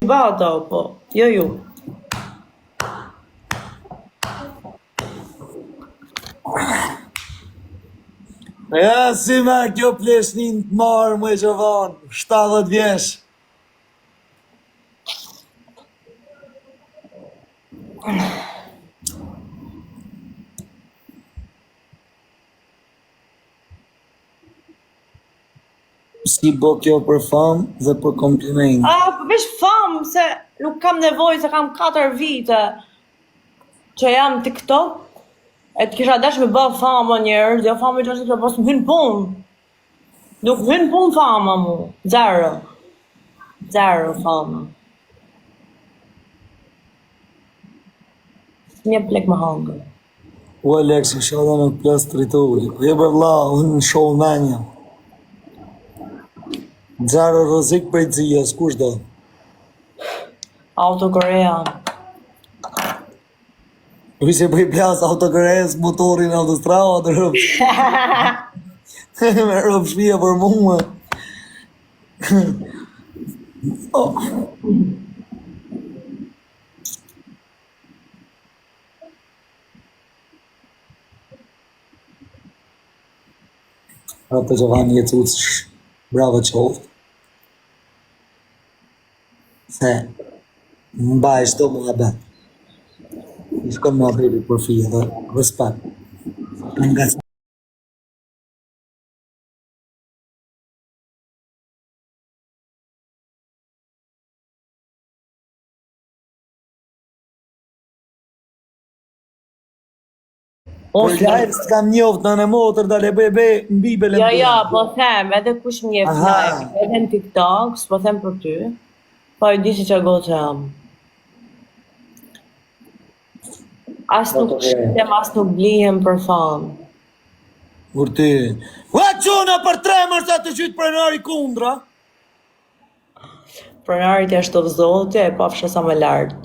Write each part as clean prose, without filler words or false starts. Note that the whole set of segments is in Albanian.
Bata, po, jo ju. Ja, si me kjo pleshnin të marë, më e Gjovan, 70 vjesh. Si bo kjo për famë dhe për kompliment. Po veç famë, se nuk kam nevojë, se kam 4 vite që jam TikTok, e të kisha dash me bë fama njerë, dhe fama që është të pas më hynë punë. Nuk hynë punë fama mu, zero. Zero fama. Një plek më hangër. U Alex, isha dhe në plas territori. Je për vla, unë në show menja. Zero rëzik për i dzijas, kush do? Auto Korea. Vise për i plas autokres, motorin autostrada, të rëpë. Me rëpë shpia për mua. Oh. Rëpë Gjovan jetë ucësh, bravo qoftë. Se, mbaj shto mua bet. Shkon mua bebi për fije dhe respekt. Nga Për live s'kam njoft në motër, dale bebe, mbi bele mbi. Ja, po them, edhe kush më jep live, edhe në TikTok, s'po them për ty, po e di si që gotë jam. As nuk shqitem, as nuk blihem për famë. Urti. Ua quna për tremër sa të qytë prenari kundra. Pronarit e shtovzote, e pafsha sa më lartë.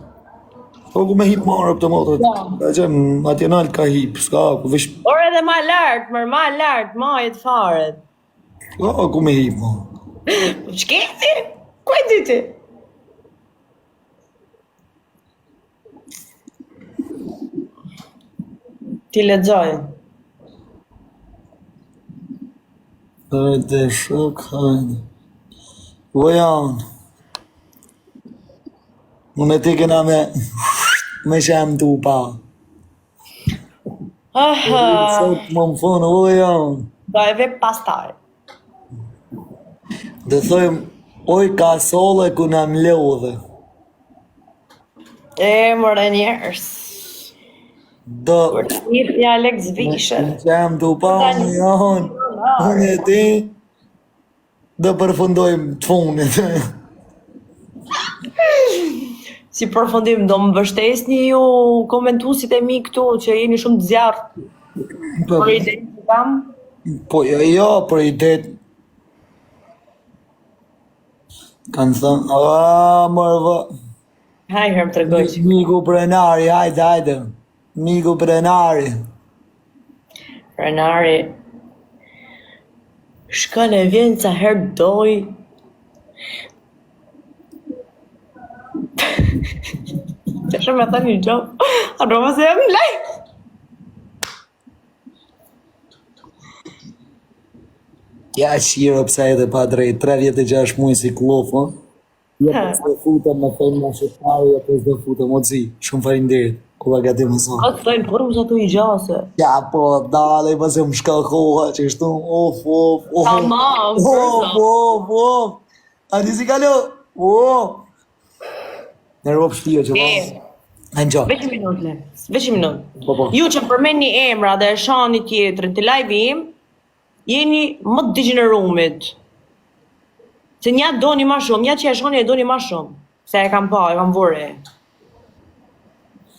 Po ku me hip marë për të motër. Da që atje nalt ka hip, s'ka ku vish. Por edhe ma lartë, mërë ma lartë, ma jetë faret. Ka ku me hip marë. Shketi? Ku e di ti? Ti lexoj. Hajde, shok, hajde. O janë. Unë e ti kena me shem tu pa. Sot më thonë, o janë. Do e vep pastaj. Dhe thojmë, oj ka sole ku në mlodhe. E mëre njerës. Do. Kur të njëtë një Alex Vishë. Me shem tu pa, o janë. Unë e ti. Dhe përfundojmë të funit. Si përfundim, do më mbështesni ju komentuesit e mi këtu që jeni shumë të zjarrt. Për ide që kam. Po jo, për ide. Kanë thënë, mërë vë. Hajde më tregoj që. Miku Prenari, hajde. Miku Prenari. Prenari. Shkën e vjen sa herë doj. Që shumë e thënë një gjopë. A do më se jam live. Ja shiro pësa edhe pa drejt, 3 vjetë e 6 muaj si klofë, ja pës dhe futëm me fejnë në shqiptari, ja pës dhe futëm, o zi, shumë farinderit, kula gati më sa. A të thëjnë, por më sa tu i gjase. Ja po, dale, pëse më shkallkoha, që ishtu, of. Tamam, Of. A di si kalo, Në ropë shtia që va. Anjo. Veç një minut, le. Veç një minut. Po. Ju që përmen një emra dhe e shani tjetër të live im, jeni më të degenerumit. Se nja doni ma shumë, nja që e shani e doni ma shumë. Se e kam pa, e kam vore.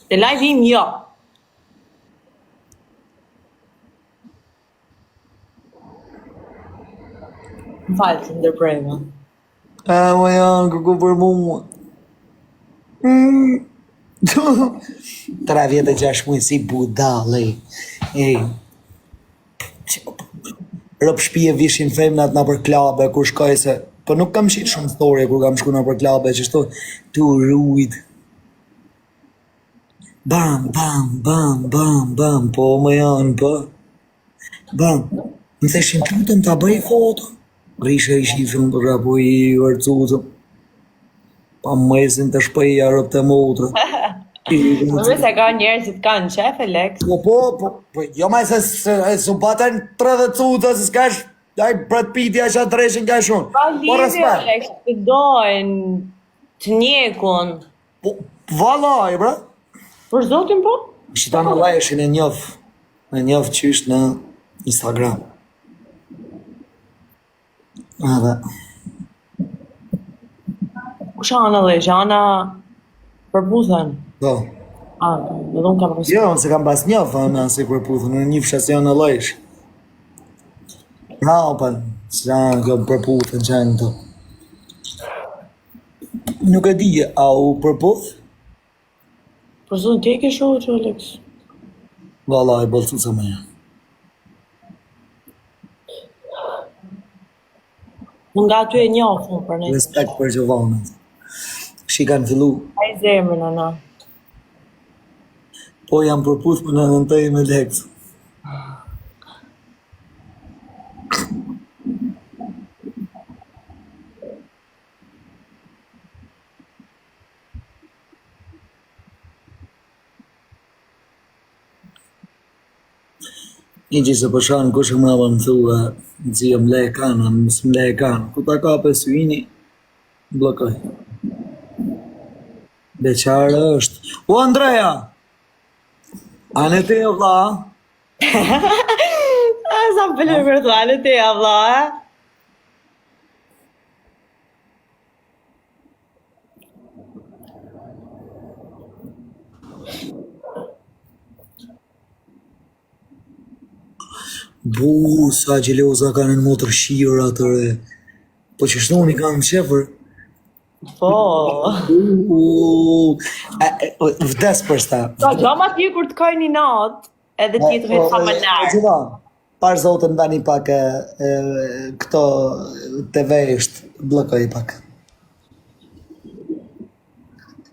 Të live im, jo. Më falë të ndërprejma. Më janë, kërku për mua. 3 vjetë e 6 muaj si budale. Rëpë shpije vishin femnat në për klabe, kur shkoj se Po nuk kam shit shumë story kur kam shku në për klabe që shto tu rujt. Bam, bam, bam, bam, bam, po më janë, po. Bam, më theshin tutëm ta bëj foto. Rishe I shifën për apo I vërcutëm. Pa mesin të shpëja rëp të motrë. Më se ka njerëzit kanë qef, Lex. Po, jo ma se su batën 30 cuta, se s'kash, aj Brad Pitti a që atreshin ka shumë. Pa lidhje, Lex, të dojnë, të njekun. Po, valaj, bra. Për zotin po? Shita në lajshin e njof qysh në Instagram. Edhe. Kusha anë dhe, që ana përputhen. Do. Dhe unë kam rësë. Jo, nëse kam pas njof, anë si përputhen, në një fsha se janë në lajsh. Rapan, se janë kjo përputhen që janë të. Nuk e di, a u përputh? Për zotin, ti e ke shohë që, Lex? Valaj, bolcu sa me janë. Më nga ty e njofën për ne. Respekt për Gjovanën. Shi kanë fillu. A I zemrën, ana. Po jam përputh për në nëntej me Lex. Një që se përshanë kush më avë më thua, nëzia më le e kanë, mësë më le e kanë. Ku ta ka për syini, blokoj. Beqarë është. O, Andreja! Anë te e vla? Sa më pëllë për të anë ti, vlla, e? Bu, sa gjeloza kanë në motër shirë atëre. Po që shtoni kanë qefër. Po. Vdes për sta. Po, gjama ti kur të kaj një natë, edhe ti të vetë sa më larë. Gjëva, parë zotën dani pak këto të vejsht, blokoj pak.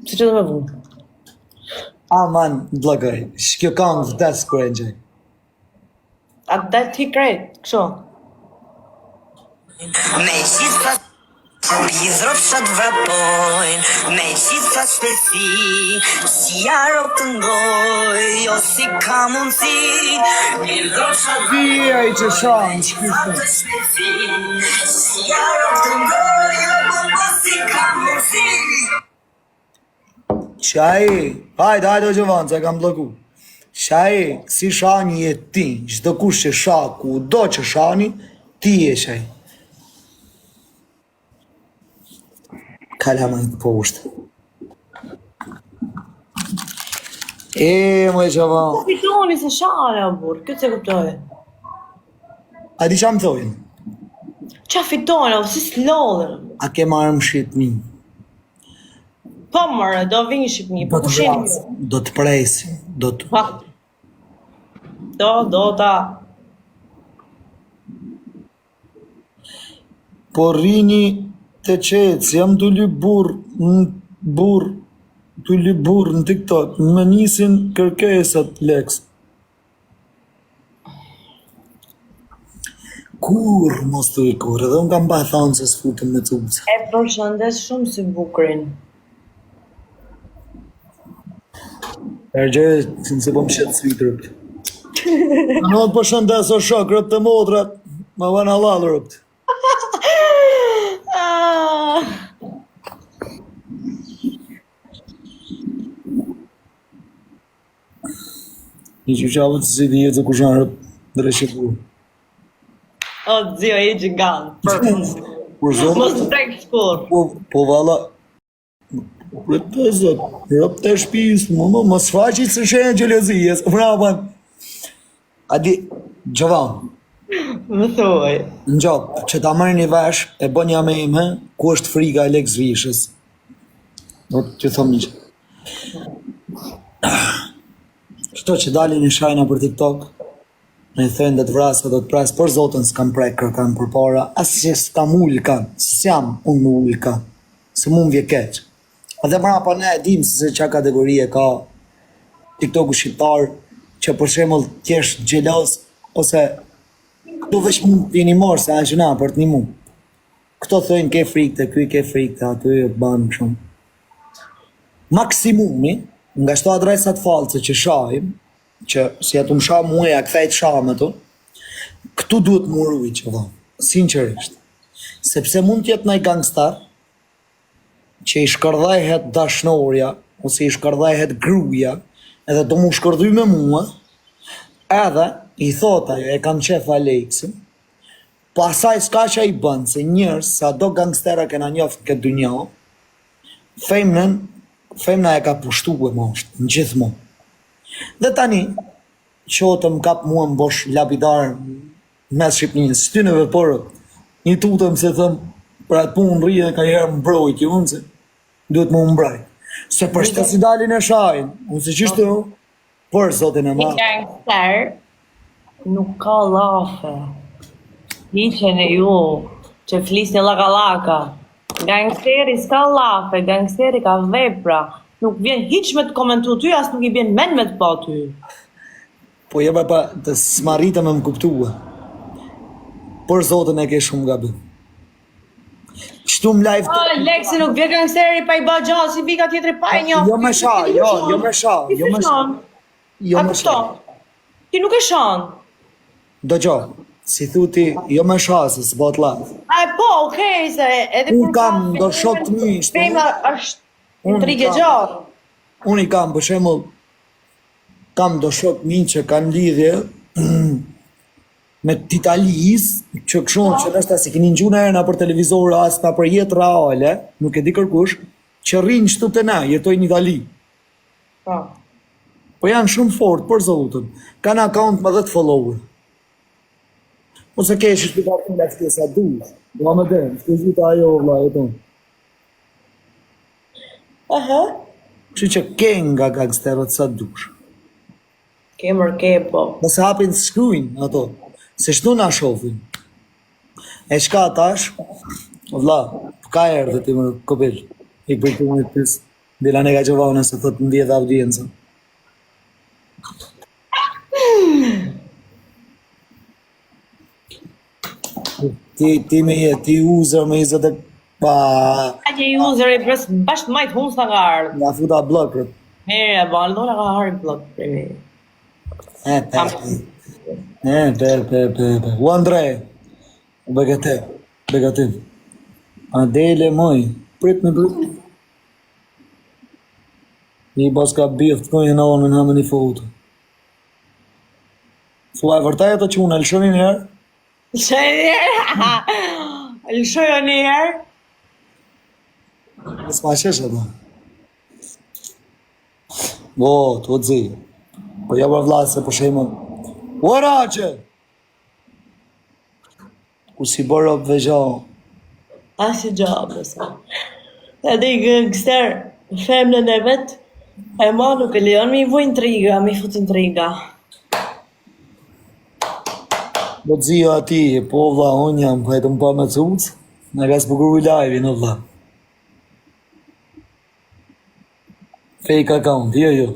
Si që të me vëndë? Aman, blokoj. Shkjo kam vdes kërë në gjej. A të ti krejt, kësho. Nejqisa Pizrov shat vrapojnë, nejqisa shtesi, si jarok të ngoj, jo si ka mundësi. Pizrov shat Vija I që shanë, shkishtë. shtesi, si jarok të ngoj, jo si ka mundësi. Shaj, hajde o Gjovan, se kam bloku. Shaj, si shani e ti, çdo kush që sha, ku do që shani, ti e shaj. Kalama I të poshtë. Më e Gjovan. Po fitoni se shale, o burë, këtë se kuptoj. A di qa më thojnë? Qa fitoni, o si s'lodhën. A ke marrë më Shqipni? Po mërë, do vinë Shqipni, po Do të kushin vrasë, do të presin, do të... Pa. Do ta. Po rini të qecë, jam të lyp burr në TikTok, më nisin kërkesat Lex. Kur mos të I kur, edhe unë kam ba thonë se s'futëm me cucë. E përshëndes shumë si bukrin. Ergje, se po më shetë svitërët. Në të përshëndes o shok, rëpt të modrat, më vën halal rëpt. Një që qavët se si dhjetë të kushan rëpt, dreshe ku. O, zio, e gjigan. Por zonë, Mos të prek shkur. po vala, rëpt të zot, rëpt të shpis, mos faqit se shenë gjelozijes, vrapan. A di, Gjovan, Më thuaj. në gjopë, që ta mërë një vesh, e bën një me ime, ku është frika e Lex Vishës. Do të thëmë një që. Shto që dalin në shajna për TikTok, Në i thënë dhe të vrasë do të prasë, për zotën s'kam prek kërkan për para, asë që s'kam ullë kanë, s'jam unë më ullë kanë, se mu më vje keqë. Edhe mrapa ne e dim se qa kategorie ka TikToku shqiptar, që për shemëll t'jesh gjelos, ose këtu veç mund t'jeni morë se a gjëna për t'ni mu. Këto thëjnë ke frikte, kuj ke frikte, aty e banë shumë. Maksimumi, nga shto adresat false që shajim, që si atë më shamë muja, këthejt shamë ato, këtu duhet më rruj që dha, sinqerisht. Sepse mund tjetë nëj gangstar, që i shkërdhajhet dashnorja, ose i shkërdhajhet gruja, edhe do mu shkërdhuj me mua, edhe i thota jo, e kam qef Aleksin, pasaj s'ka që i bënë, se njërës, sa do gangstera kena njofë në këtë dynja, femna e ka pushtu e moshtë, në gjithë mu. Dhe tani, qotë më kap mua më bosh lapidar mes Shqipnijës, shtyneve porë, një tutëm se thëmë, për atë punë rrije ka herë më mbrojt, ju unë se duhet më mbrojt. Se për shtë si dalin e shajnë, unë se qishtë ju, për zotin e ma. Një gangster nuk ka lafe. Hiqen e ju që flisni laka. Gangsteri s'ka lafe, gangsteri ka vepra. Nuk vjen hiq me të komentu ty, as nuk i vjen men me të pa ty. Po jeba pa të smarita me më kuptua. Për zotën e ke shumë gabim. Qëtu më live të... Leksi nuk vjen gangsteri pa i ba gjatë, si vika tjetëri pa e një. Jo me sha, jo me sha. A këto? Ti nuk e shan. Do gjo, si thu ti, jo me sha, se s'bot live. A po, okej, se edhe Unë kam do shok të mishtë. Femna është intrigë gjatë. Unë i kam, për shemull, kam do shok mi që kanë lidhje me t'Italis, që këshon që nështë si kini njuna e na për televizor, as na për jetë reale, nuk e di kërkush, që rinë qëtu të na, jetojnë në Itali. Po janë shumë fort, për zotën, kanë akaunt me 10 follower. Ose ke që shpita të nga shkesa dush, do më dhe, shkesita ajo vla e tonë. Që që ke nga gangsterët sa dush. Kemër ke, po. Nëse hapin shkrujnë ato, se shtu na shofin. E shka tash, vla, ka erë dhe ti më kopil, i përtu më të pis, dila ne ka që vane se thot në vjetë audiencën. Ti me je, ti uzer me 20 pa... A që i uzer i pres bashkë majtë hunë sa ka ardhë. Nga futa blokët. Mere, balë, dole ka harë blokë primi. U Andrej, begativ. Adele, moj, prit me prit. Një bas ka bift, kojnë në onë në hamë një foto. Thua e vërtaj ato që unë e lëshoni një herë? Lëshojo një herë? Nësë ma shesh ato. Bo, të zi. Po ja për vlasë se për shemë. O Rache! Ku si bërë op vejo. A si gjabë, sa. E di gangster, femnën e vetë, e ma nuk e leon mi vu intriga, mi fut intriga. Do të zio ati, po vla, unë jam, hajtë më pa me cucë, në ka s'bukur u live, në vla. Fake account, jo.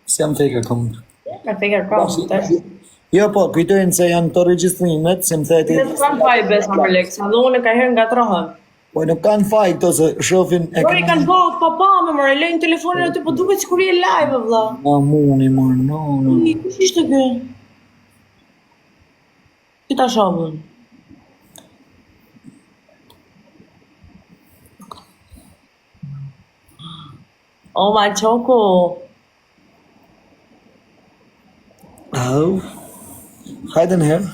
Si jam fake account. Ka fake account, të është. Jo, po, kujtojnë se janë të registrimet, se më theti... Në të kanë faj besë më Alexa, dhe unë e ka herë nga të rohëm. Po, nuk kanë faj këto se shofin... Por i kanë bëhë papa me mërë, lejnë telefonin aty, po duke që kur i e live, vla. Ma muni, mërë, no. Kush ishte kë? Që ta shabën? O, ma qoko. Au. Hajde në herë.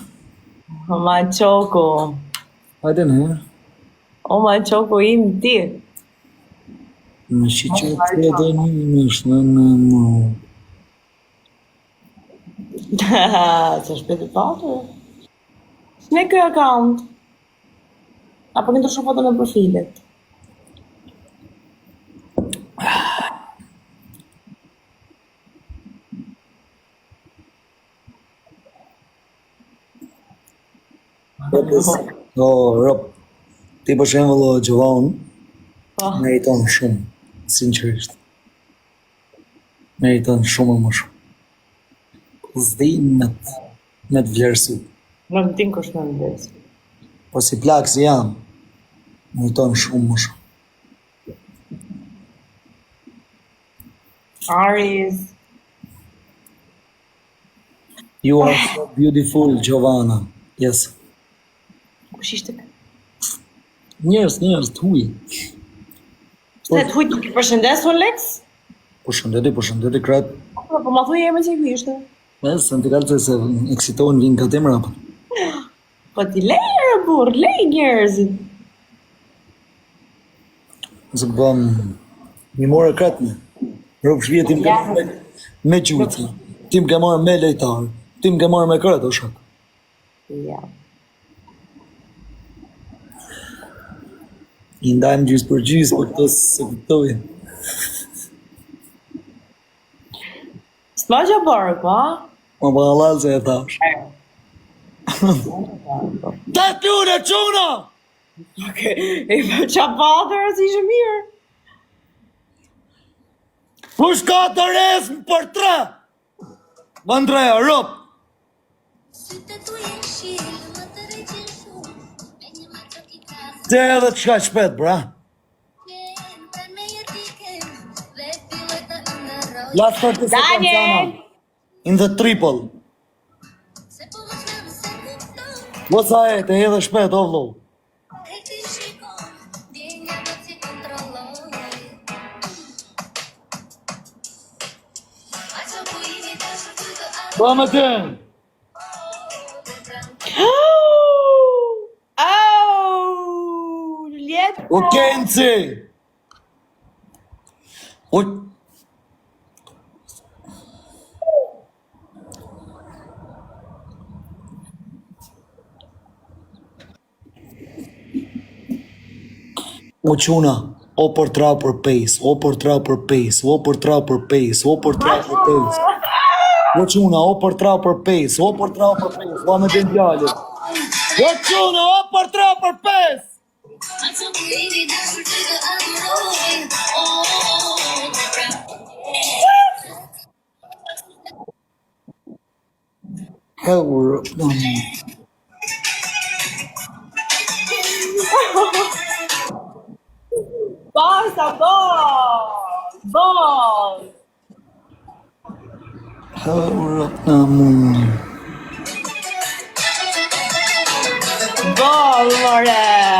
O, ma qoko. Hajde në herë. O, ma qoko im ti. Më shi që të edhe një mishë në mu. Që shpeti patë? Shne kjo account? Apo kënë të shumë foto në profilet? O, rop. Ti për shembull o Gjovan, Po. meriton shumë, sinqerisht. Meriton shumë më shumë. S'di me të vlerësu. Nuk din kush më mbes. Po si plak si jam, meriton shumë më shumë. Aries. You are so beautiful, Giovanna. Yes. Kush ishte? Njerëz, të huj. Se të hujt nuk i përshëndes o Lex? Po shëndeti krat. Po ma thuj emrin që i ishte. Mes, në të kalë se eksitohen vinë ka temra. Po ti lejë burr, lej njerëzit. Nëse bëm, mi morë krat me. Rrëp shvije tim ka me gjujtë. Tim ka marrë me lejtarë. Tim ka marrë me krat o shak. Ja. I ndajmë gjysë për gjysë, për të se këtoj. S'ma që bërë, pa? Më për halal se e thash. Ta t'une, quna! Oke, e për qa patër, si ishë mirë. Kush ka të resmë për 3? Më ndreja, rop! Te edhe të shka shpet, bra. Last 30 seconds, Daniel! Anna. In the triple. What's e, te edhe shpet, o vlo. Ba me ten. Oh, Julieta! O Kenci. O... O quna, o për tra për pejs, o për tra për pejs, o për tra për pejs, o për tra për pejs. O quna, o për tra për pejs, o për tra për pejs, va me den djallë. O quna, o për tra për pejs. Heur, Basta, ball! heur, namun. Ball, more!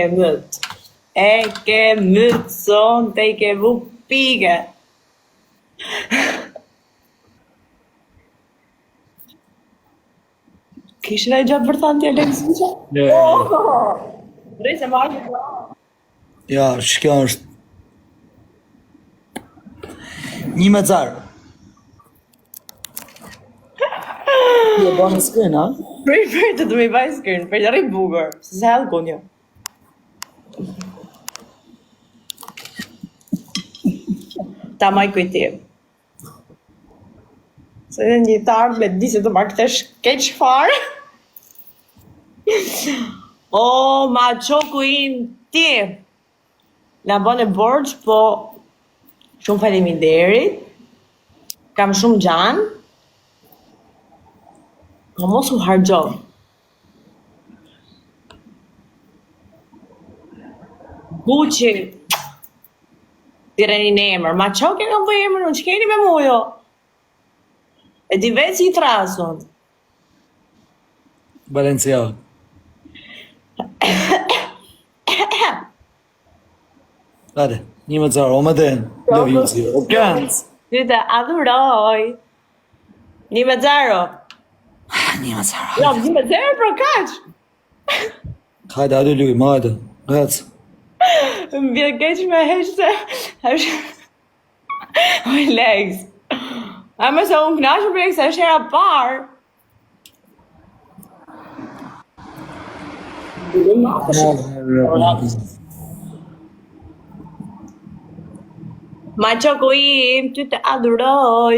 E mët. E ke mët son, te ke vu pige. Kishë në gjabë vërtan të Alex Vuqa? Rej se marrë në Ja, shkja është një me carë. Je banë s'kën, ha? Prej të të me vaj skërën, prej të rrim bugur, se se helë kunjo. Ta maj kujtim. Se në një tarë me di se të ma këtesh keq farë. O, ma qoku im ti. Na bën e borç, po shumë faleminderit. Kam shumë gjanë. Po mos u harxho. Gucci. Tireni në emër. Ma qoke kam bëj emër, unë që keni me mujo. E di vetë si i trasun. Balenciaga. Hadi, një më carë, o më den. Love you, si. O këndës. Ty të adhuroj. Një me zero. Një më carë. Jo, një me zero për kaq. Hajde, hajde, luj, ma hajde. Hajde. Më vjen keq me heshte. Oj, Lex. A më se unë knashëm për Lex, është hera parë. Ma qoku im, ty të adhuroj.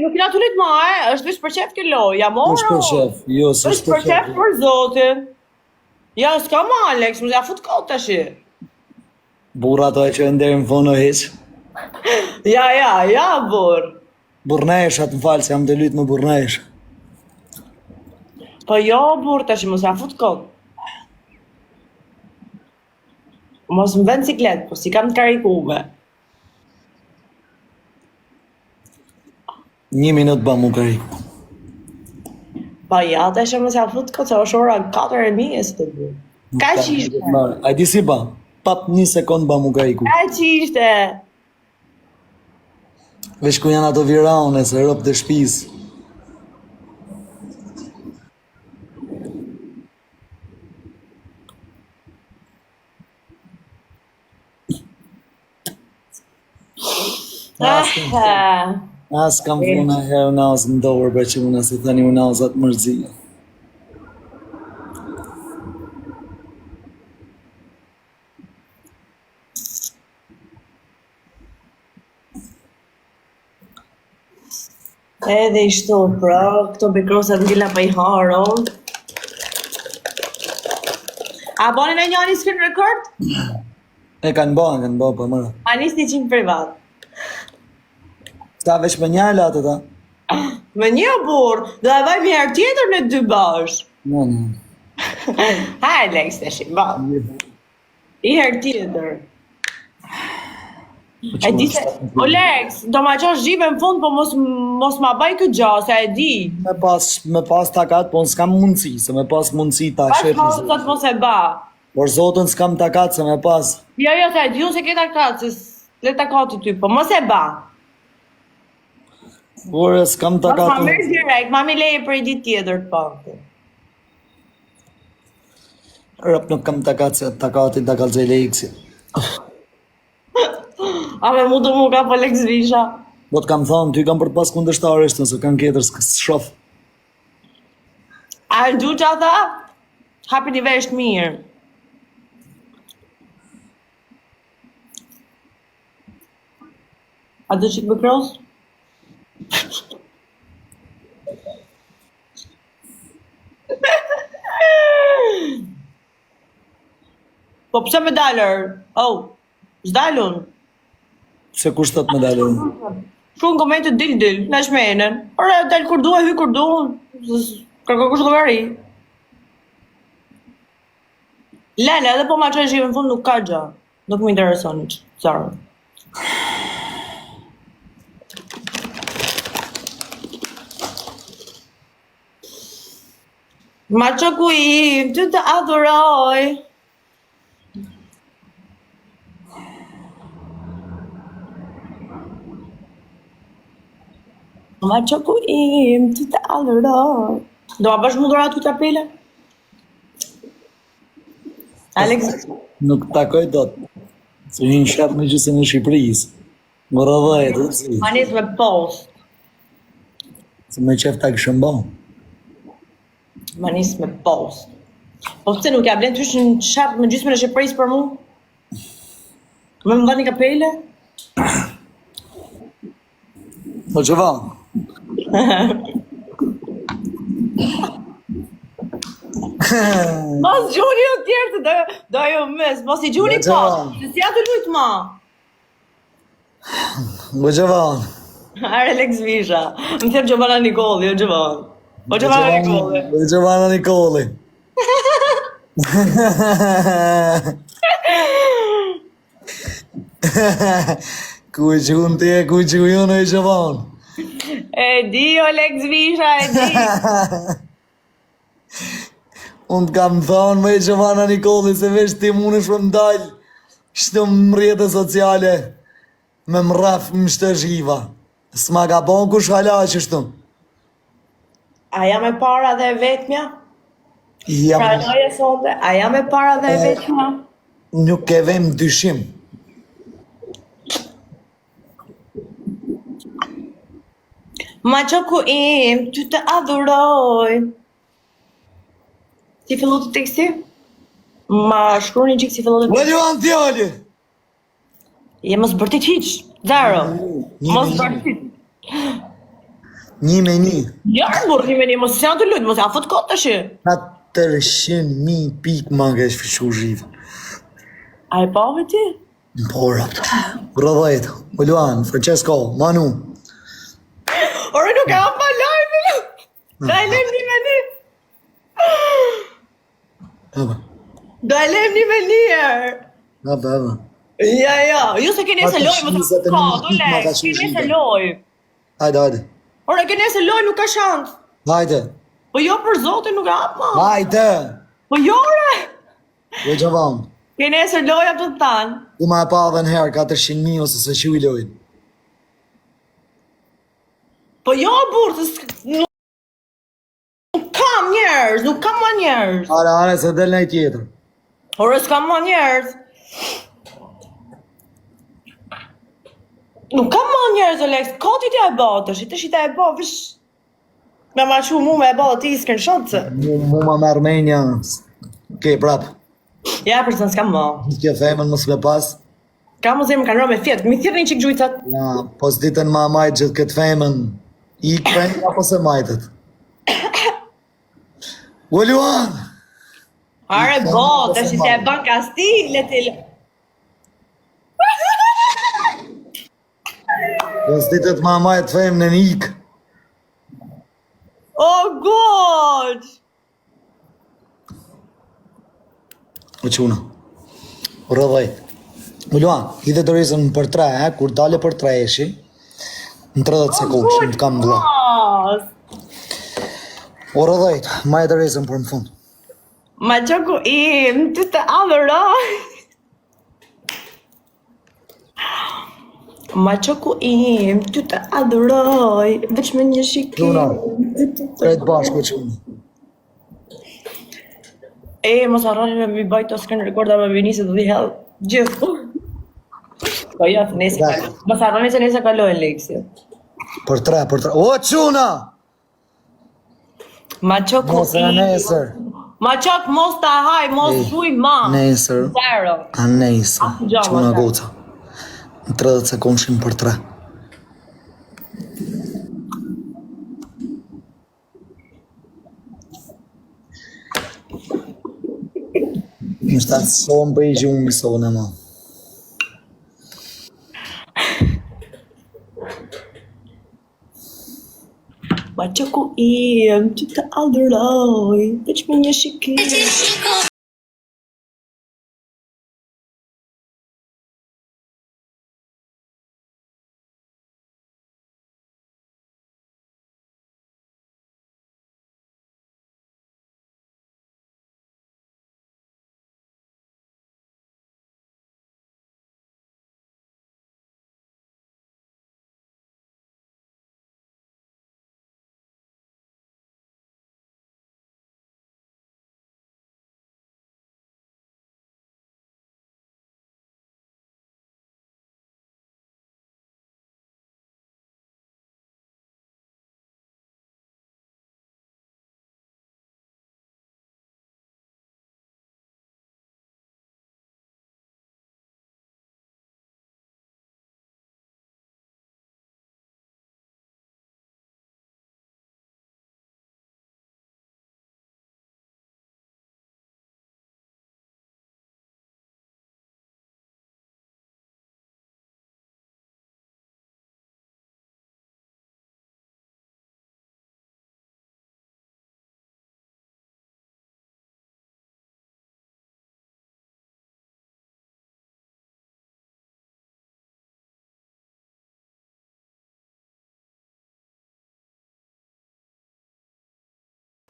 Nuk na tulit ma, është veç për qef kjo lojë, moro. Është për shef, jo, së Është për qef për zotin. Ja, s'ka ma, Alex, më ja fut kot tash. Burra ato e që nderin fono hiç. Ja, burr. Burnesh, atë më falë, se jam të lytë më burnesh. Po jo, burr, tash mos ja fut kot. Mos më vend siklet, po si kam të karikume. 1 minut ba mu kariku. Po ja, tash mos ja fut kot, se është ora 4:00 të bu. Ka që ishte? A di si ba? Pap 1 sekund ba mu kariku. Ka që ishte? Vesh ku janë ato viraune, se rëpë të shpis. As kam funa herë nazë në dorë, për që unë si thani unë nazat mërzia. Edhe ishtu, pra, këto bikrosat ngilla pa i haron. A boni në njani screen record? E kanë ba, për mëra. A nisni 100 privat. Ta veç me një alatë ta. Me një burr, do e vajmë herë tjetër në 2 bash. Në. Ha, Alex, të shi, ba. I herë tjetër. E di se, o Lex, do ma qosh gjive në fund, po mos ma baj këtë gja, se e di. Me pas takat, po s'kam mundësi, se me pas mundësi ta Pas shetë. mos të të mos e ba. Por zotën s'kam takat, se me pas. Jo, se e di unë se ke takat, se le takati ty, po mos e ba. Por s'kam Mos takat. ma mërë direkt, ma mi leje për i ditë tjetër të pakë. Rëp nuk kam takat, se takatin ta kalzej lejkësi. A me mu të mu ka po Lex Visha. Do të kam thonë, ty kam për pas kundështarë ishtë, nëse kam ketër s'shof. A në du që ata? Hapi një vesh të mirë. A du që të bëkros? Po pse me dalër? Oh, s'dalun. Se kushtot me dalën. Shku në komentet dil, në shmenen. Ore, dal kur duhe, hy kur duhe. Kërko kush llogari. Lele, edhe po ma qoj shive në fund nuk ka gjë. Nuk më intereson që qarë. Ma që ku im, ty të adhuroj. Ma që ku im, ty të adhuroj. Do ma bësh mu dhurat ty të apele? Alex? Nuk takoj dot. Se një shat me gjysën e Shqipërisë. Më rëdhej, të si. Ma nis me post. Se me qef ta këshëm ba. Ma nis me post. Po pëse nuk ja blen ty në shat me gjysmën e Shqipërisë për mu? Më dhani kapele? Po që va? Mos gjuni o tjerë të do ajo mes, mos i gjuni Dhe që pa, va? se si atë lujt ma. Po që va? Are Lex Visha, më thërë Gjovana Nikolli, o Gjovan. O Gjovana Nikolli. Po që va në Nikoli? Ku e që unë ti e ku që unë e që vanë? E di o Lex Visha, e di. Unë të kam thonë me Gjovana Nikolli se vesh ti mund është për mdalë shtë më rrjetë sociale me më rraf më shtë zhiva. S'ma ka bon kush hala që shtu. A jam e para dhe e vetmja? Jam, Pranoj e sonde, a jam e para dhe e vetmja? nuk ke vem dyshim. Ma qoku im, ty të adhuroj. Si fillu të teksti? Ma shkru një qikë si fillu të Më teksti. luan tjali! Je mos bërtit hiq, zero. Mos bërtit. Një me një. Ja, burri me një, mos se janë të lujtë, mos e afot kotë të shi. 400.000 pik ma ke shfishu zhiva. A e pave ti? Por, grodhajt, më luan, Francesco, Manu. Ore nuk e hapa live, do e lem një me një. Aba, Do e lem një me njërë. aba. Ja, ju se keni se loj, më të 20 ka, minutit do ma ka lek, keni shqipe. se loj. Hajde. Ore, keni se loj, nuk ka shans. Hajde. Po jo për zotin nuk e hap ma. Hajde. Po jo, ore. Jo që vanë. Keni se loj, apë të tanë. Ku ma e pa dhe nëherë 400.000 ose se që i lojnë. Po jo, burë, nuk kam njerëz, nuk kam ma njerëz. Are, se del nej tjetër. Ore, s'kam ma njerëz. Nuk kam ma njerëz, Alex, ka ti t'ja e batësh, të shi t'ja e ba, vish... Me ma që mu me e ba ti s'ken shotëse. Mu ma me Armenja. Ke prap. Ja, për se s'kam ma. Kjo femën mos me pas. Ka mu zemë kanë rëmë e fjetë, mi thirë një qikë gjujtat. Ja, pos ditën ma majtë gjithë këtë femën. I këpën, apo se majtët. U luan! Are bo, të shi t'ja e ban kastile t'il... Pos ditët ma majtë femën e një ikë. Oh, God! O quna. O rëdhej. U luan, i dhe dorizën për 3, kur dale për 3 eshi, në 30 sekundë, që më kam dhla. O rëdhej, ma e dorizën për në fund. Ma qoku im, ty të adhëroj. Ma qoku im, ty të adhëroj. Veç me një shikim. Quna, krejtë bashkë o quna. E, mos arroni me mi bajt të screen recorda me vinise do t'i hell gjithë. Po jo, nese kaloj. Mos arroni se nese kaloj Lexi. Për 3. O quna! Ma qoku Mos e im. nesër. Ma qok mos ta haj, mos shuj ma. Nesër. Zero. A nesër. Asë gjama, Quna zero. goca. Në 30 sekundë shim për 3. Në shtatë sonë për i gjumë mi sonë e ma. Ma qoku im, ty të adhëroj. Veç me një shikim.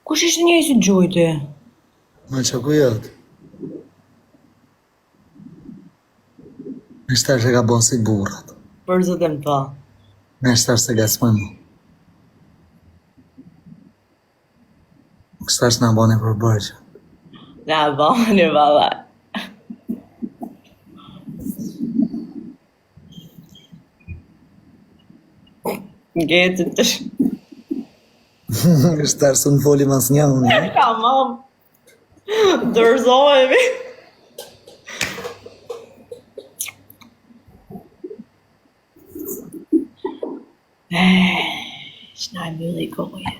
Kush ishte njëri si gjujti? Ma që ku jëtë? Në shtarë që ka bon si burrat. Për zëtën pa. Në shtarë se gasmoj mu. Në shtarë që nga boni për bërgjë. Na bani, baba. Gjetën të Në shtarë së në foli mas një unë. ka mam. Dërzohemi. Shna e mjëllë i goje.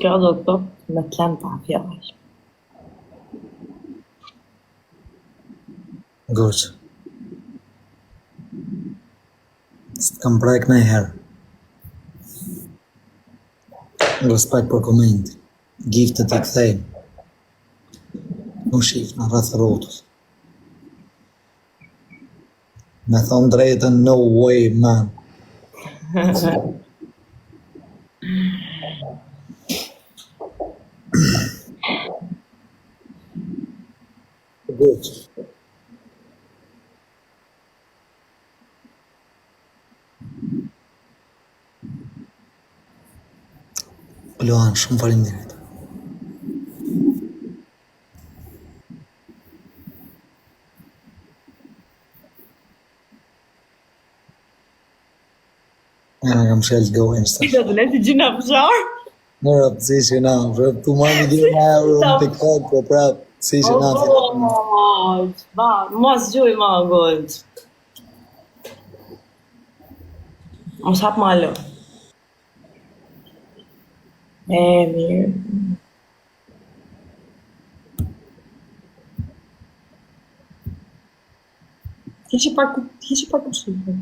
Kjo do të thotë me të pa fjallë. Goqë. Së të kam prajk në herë. Në respekt për komenti. Giftet i këthejmë. Nuk shif në rrëth rotës. Me thonë drejtën, no way, man. Goqë. Luan, shumë faleminderit. Ja, kam shkel gojnë së. Do të leti gjina fsharë? Në rëpë, si që na, rëpë, tu marrë një dhjë euro në TikTok, po prapë, si që na. Ba, mos gjuj ma gojt. Mos hap malo. Mirë. Hiqi pak këtë shifën.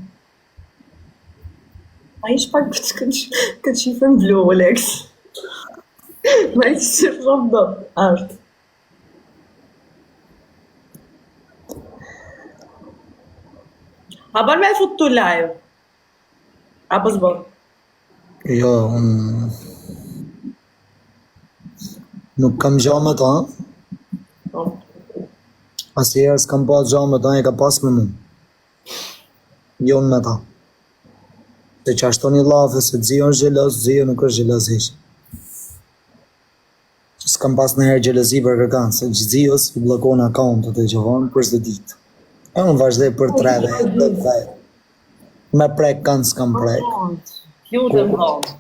Ma ish pak këtë shifën blu, Alex. Ma ish që shumë do. Ashtë. A ban me e fut të live? Apo s'bo? Jo, unë... Nuk kam gja me ta, asnjëherë s'kam pas gja me ta, e ka pas me mu. Jo me ta. Se që ashtu një lafe, se Xio është gjelos, Xio nuk është gjelos hiç. S'kam pas në herë gjelozi për kërkan, se Xio s'u blokon akauntet e gjovon për çdo ditë. E unë vazhdoj për 3 vete. Me prek kanë s'kam prek. Lutem thonë.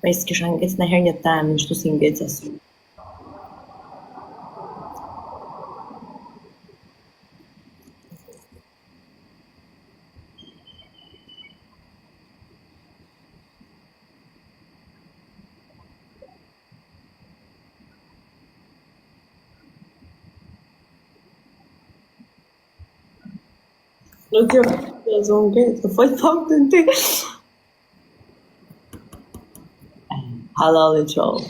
Prej s'kisha ngec në herë një temë, në shtu si ngec asu. Nuk jo, të zonë ngec, të foj thokë të në ty. Halal e qoll.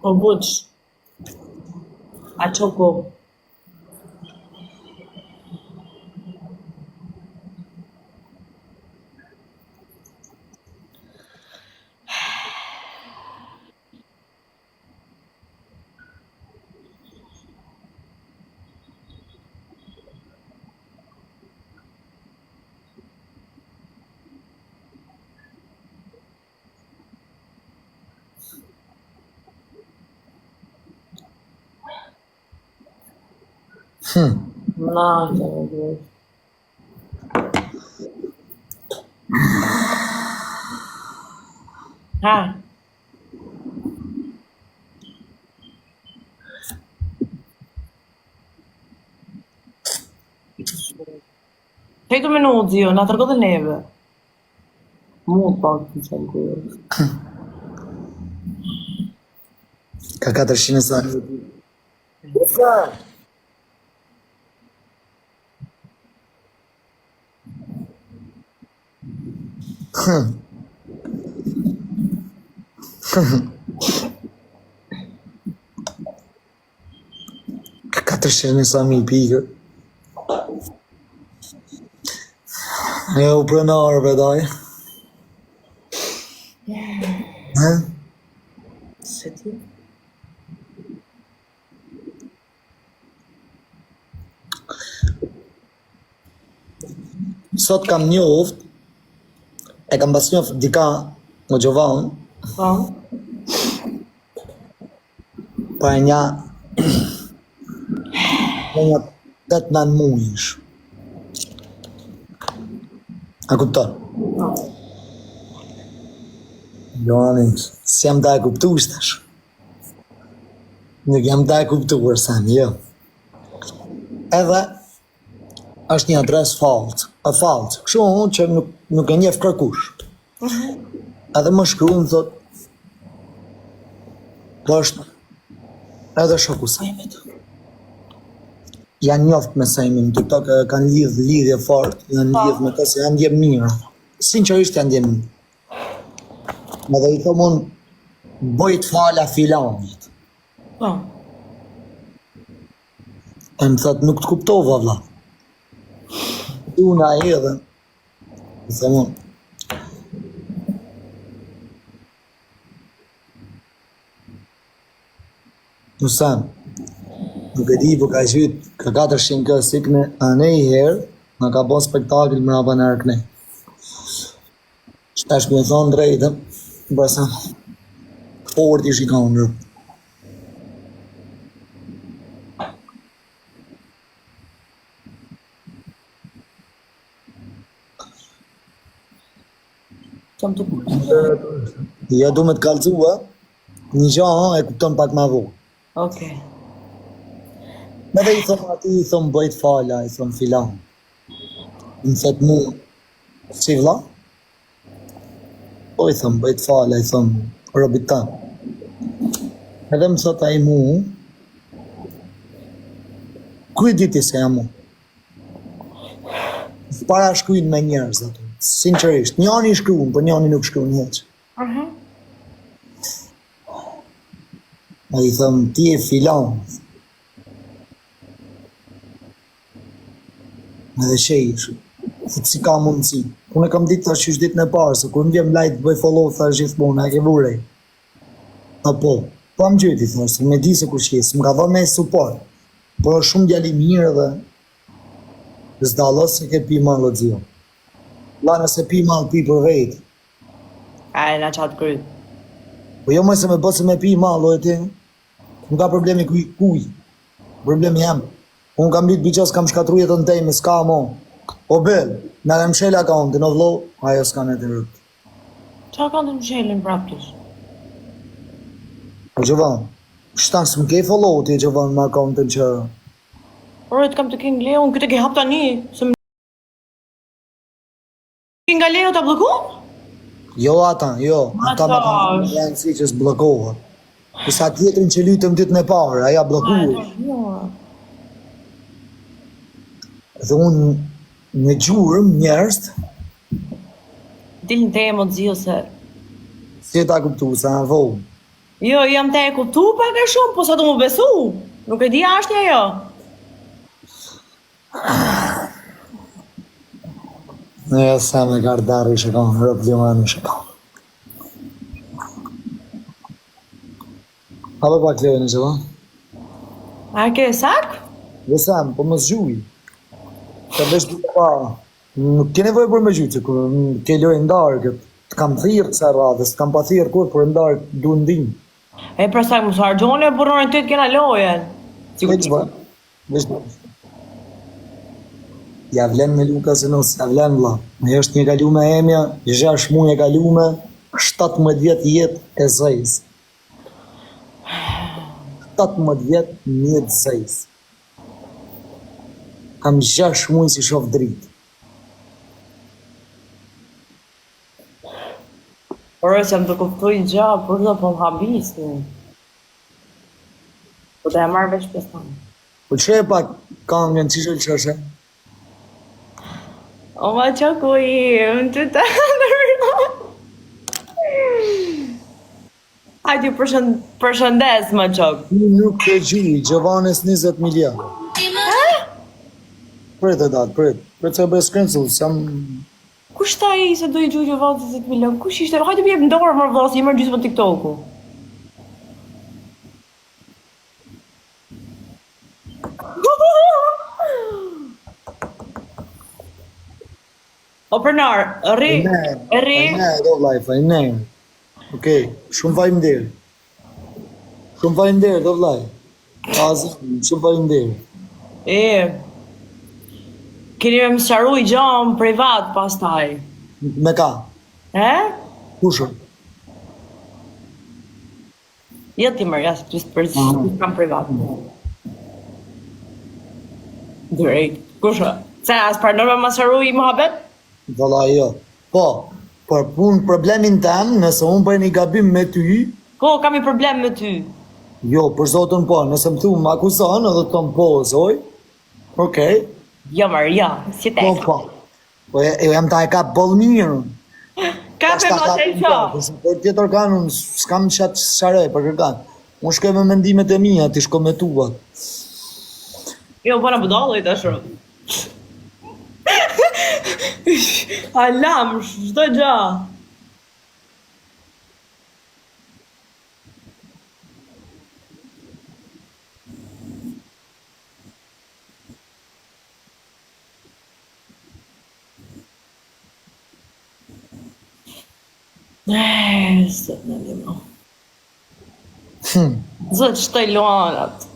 O buç. A qoko. Na, që në duhet. Ha. Fejtu minutë, Zio, na tërgo dhe neve. Mu të pak të qenë kujë. Ka 400 sa. Ka 400.000 pikë. E u pronarve daj. He? Se ti? Sot kam njoft, e kam pas njoft dika në Gjovan, Po. pa e një 8-9 mujsh. A kupton? Po. Joani, si jam da e kuptu shtash. Nuk jam da e kuptuar, Sam, jo. Edhe, është një adres falc, kështu unë që nuk e njef kërkush. Edhe më shkruan thot, po është edhe shoku Sajmit. Janë njoft me Sajmin, TikTok kanë lidhje fort, janë lidh me të se janë ndjem mirë. Sinqerisht janë ndjem mirë. Edhe i thom unë, bojt fala filanit. Po. E më thot, nuk të kuptova, vlla. Una edhe, i thom unë, Nusam, nuk e di, po ka qyt, ka 400 kësik në anë i herë, në ka bon spektakl mrapa në Arknej. Shtash me thonë drejtëm, bësa, fort i shikon në rrë. Qam të kuptoj. Ja du me të kalzua, një gjaha e kupton pak ma vogël. Okej. Edhe i thom ati, i thom bëjt fala, i thom filan. Më thot mu, si vla? Po i thom bëjt fala, i thom robit ta. Edhe më thot a i mu, ku i diti se jam mu? Para shkruin me njerëz ato, sinqerisht. Njani shkruin, po njani nuk shkruin heq. A i thëm, ti e filan. Edhe shejish, si ka mundësi. Unë e kam ditë tash qysh ditën e parë, se kur më vjem lajt bëj follow, thash gjithmonë, a ke vurej. Apo, pa më gjyti, thash, se me di se kur shkjes, më ka dhënë me support. Por është shumë djali mirë dhe zdallos se ke pi malë o dzio. La nëse pi malë pi për vetë. A e na qatë kryt. Po jo më se me bëse me pi malë, o e ti, nuk ka problemi kuj. Problemi jam. Unë kam bitë biqas kam shkatru jetën tejme, s'ka mo. O bel, në në mshel akauntin, o vlo, ajo s'ka në të rrët. Qa ka të mshelin praptish? O Gjovan, shtanë s'm ke follow ti Gjovan në akauntin që... Por të kam të king Leo, këtë ke hap tani, se më... Kinga Leo të blokon? Jo ata, jo, ata më kanë janë si që s'blokohet. Kësa tjetrin që lytëm ditën e parë, aja blokuhet. Dhe unë në gjurëm njerëz, Dilën te e më të zio se... si ta kuptu, sa në vogë. Jo, jam te e kuptu pak e shumë, po sa të më besu. Nuk e di ashtë një jo. Në e sa me kardari shëkon, rëplimani shëkon. Apo pak lejnë që da? A ke sak? Dhe sam, po më zgjuj. Të vesh duke pa. Nuk ke nevoj për me gjujtë, që kur ke lojë ndarë, të kam thirë kësa radhës, të kam pa thirë kur, për ndarë du ndinë. E pra sak më së hargjone, buronin të kena lojen. Veç bërë, veç bërë. Ja vlen me Lukas e nësë, ja vlen vla. Me është një kalume emja, 6 muaj e kalume, 17 vjet jetë e zëjës. 17 vjet jetë zëjës. Kam 6 muaj si shof dritë. Por e që më të kuptoj gja, por të po më habisni. Po të e marrë veç pestan. Po që e pak kangën që shëllë qëshe? O ma qa ku i, më të të nërë. Hajde përshëndes më qok. Ti nuk e gji, Gjovanes 20 miliard. Prit e datë, prit. Prit se bëj screenshot, jam... Kush ta i se do i gjuqë vallë 20 milion? Kush ishte? Hajde më jep ndorë më vallë, si më gjysmë TikToku. O përnar, rri. Ne, do vllaj, ne. Okej, shumë faleminderit. Shumë faleminderit, do vllaj. Shumë faleminderit. Keni me më sharu i gjam privat pastaj. Me ka? Kushër? Jo ti mërë, jasë për kam privat. Drejt, kushë? Se as për nërë me më sharu i muhabet? Valla jo. Po, për problemin tem, nëse unë bëj një gabim me ty... Po, kam i problem me ty. Jo, për zotën po, nëse më thu më akuzon edhe të më po, zoj. Okej. Jo mërë, jo, si te. Po. Po, jam ta e ka bol mirë. Ka për më të qo. Për tjetër kanë, unë s'kam qatë sharej për kërkan. Unë shkoj me mendimet e mija, ti shko me tua. Jo, bëna budalë i të shumë. Alam, shdo gja. Sot në limo. Zët shtoj luanat.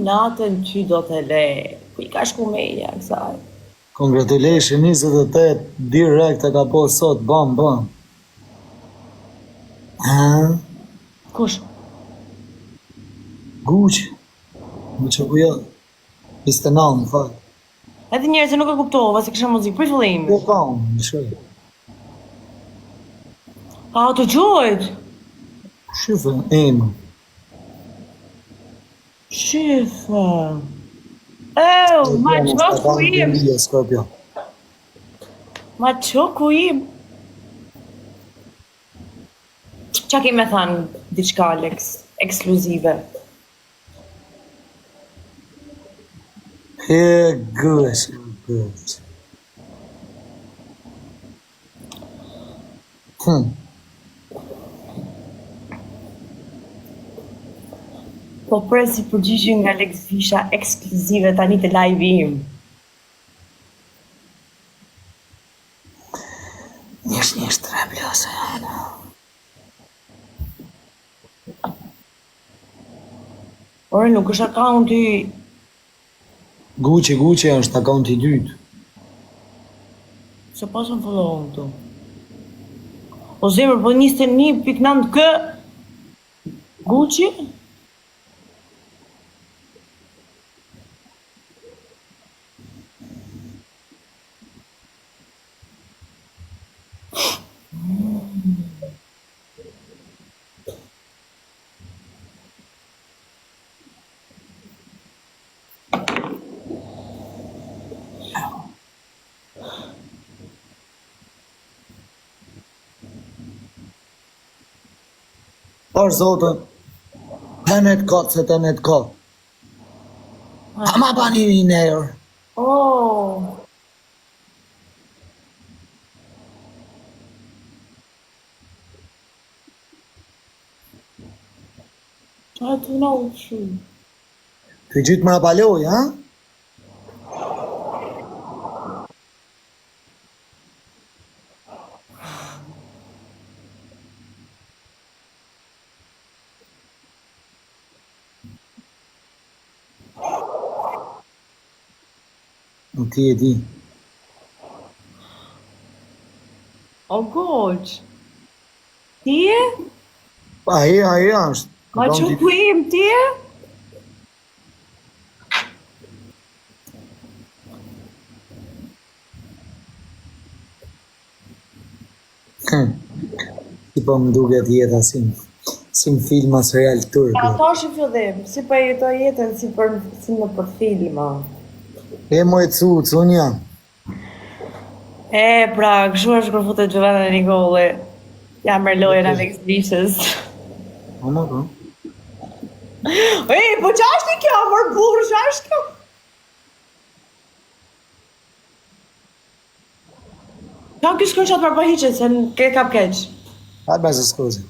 Natën që do të le, ku i ka shku me i një kësaj. Congratulation, 28, direkt e ka po sot, bam. Kush? Guqë. Më që ku jo. 29, më fal. Edhe njerë se nuk e kuptova, se kësha muzikë, për fillim. Po ka unë, më shoj. A, të gjojt? Shifë, emë. Shifë. Ma qo ku im. Ma qo ku im. Qa ke me thanë diçka, Alex, ekskluzive? Gësh. Po presi përgjigjen nga Alex Visha ekskluzive tani të live im. Njësh tre blose. Ore, nuk është akaunti... Guqi është akaunti dytë. Se pasën follow këtu. O zemër, po 21.9 kë... Guqi? Por zotën, tenet ka. Ama bani një nërë. Qa të në uqë? Të gjithë më apaloj, ha? Nuk ti e di. O goq. Ti e? Aja është. Ma që ku im ti e? Si po më duket jeta si në filma serial turk. A thash në fillim, si po jetoj jetën si në për filma. E moj unë jam. E, pra, kështu është kur futet Giovanna Nikolli. Ja merr lojën Alex Vicious. Ama po. Ej, po qa është kjo, mor burr, qa është kjo? Qa ky screenshot për hiqet, se ke kap keq. Alba se skozi.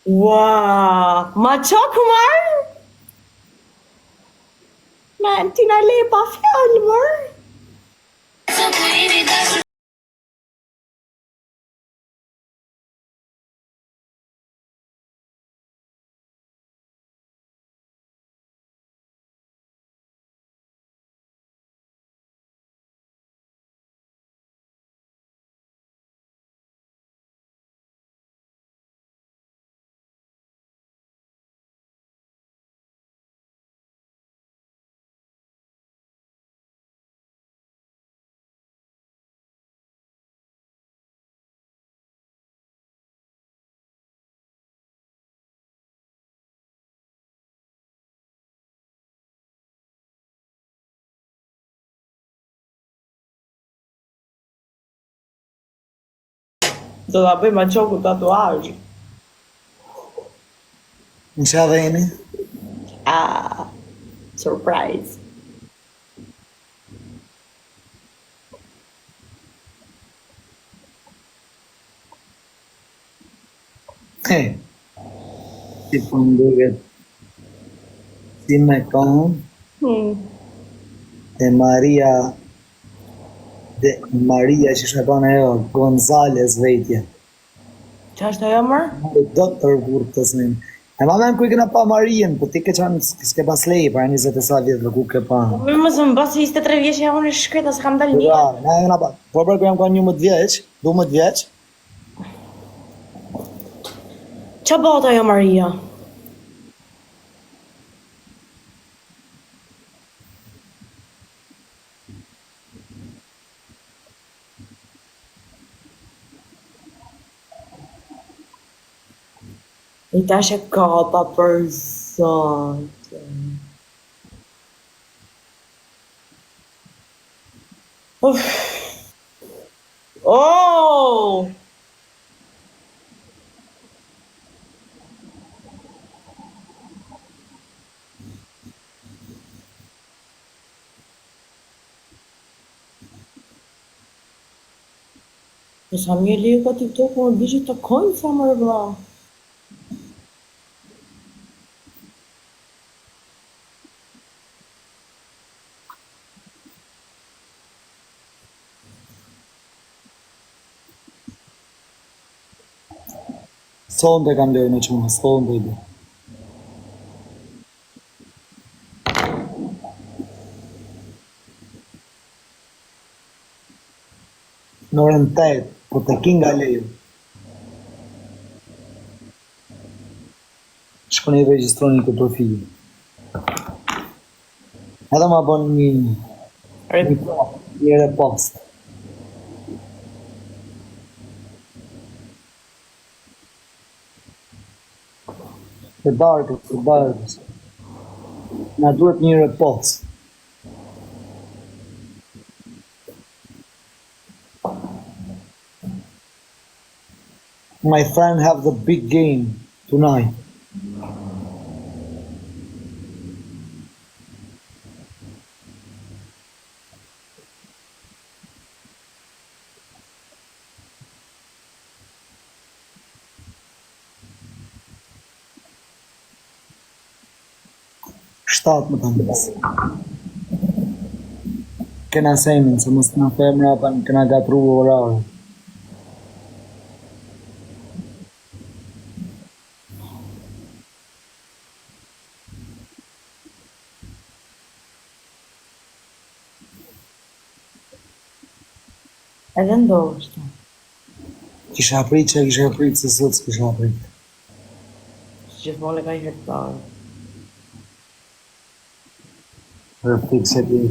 Ua, ma qa kumar? Ma ti na le pa fjallë, mor. Do ta bëj ma qoku tatuazh. Në qa dhe jeni? Ah, surprise. He. Si po më duket. Si me kohën. E Maria që shkon ajo, Gonzales vejtje. Qa është ajo mër? Doktor kur të snin. E ma men ku I kena pa Marien, po ti ke qanë s'ke pas leji, pra 20 e sa vjetë ku ke pa. Po më zë më basi 23 vjeqë ja unë e shkreta se kam dalë një. Ja, na e na pa. Po për ku jam ka 11 vjeq, 12 vjeq. Qa bota ajo Maria? I tash e kapa për zotë. Uff. Oh! E sa mirë liu ka TikTok, më bishë të kojnë sa më rëvla. Sonde kam lejnë që më, sonde I du. Në orën 8, po të kinga leju. Shkoni I registroni këtë profili. Edhe ma bon një repost. Të darkës. Na duhet një repost. My friend have the big game tonight. Shtatë më të nësë. Kena semin, se mos në femra, pa në kena gatru orarë. Edhe ndoshta. Kisha aprit që kisha aprit, se sot s'kisha aprit. Gjithmonë e ka I herë parë. Rëpik se ti.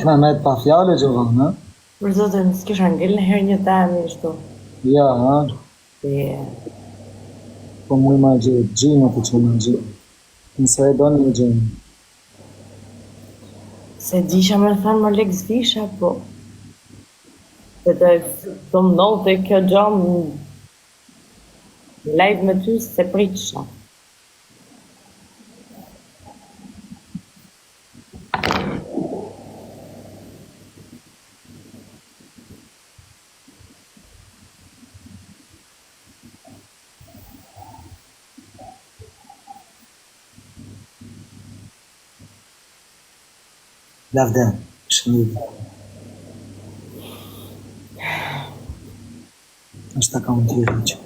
Mehmet pa fjale Gjovan, ha? Për zotën, s'kisha ngel në herë një temi shtu. Ja, ha? Po mu ma gjithë, gjinë të që ma gjithë. Nëse e do një gjinë. Se disha me thënë më lek zvisha, po. Se të më ndonë të kjo gjamë në live me ty se pritësha. Lavden, shëndit. Është ta kam të që.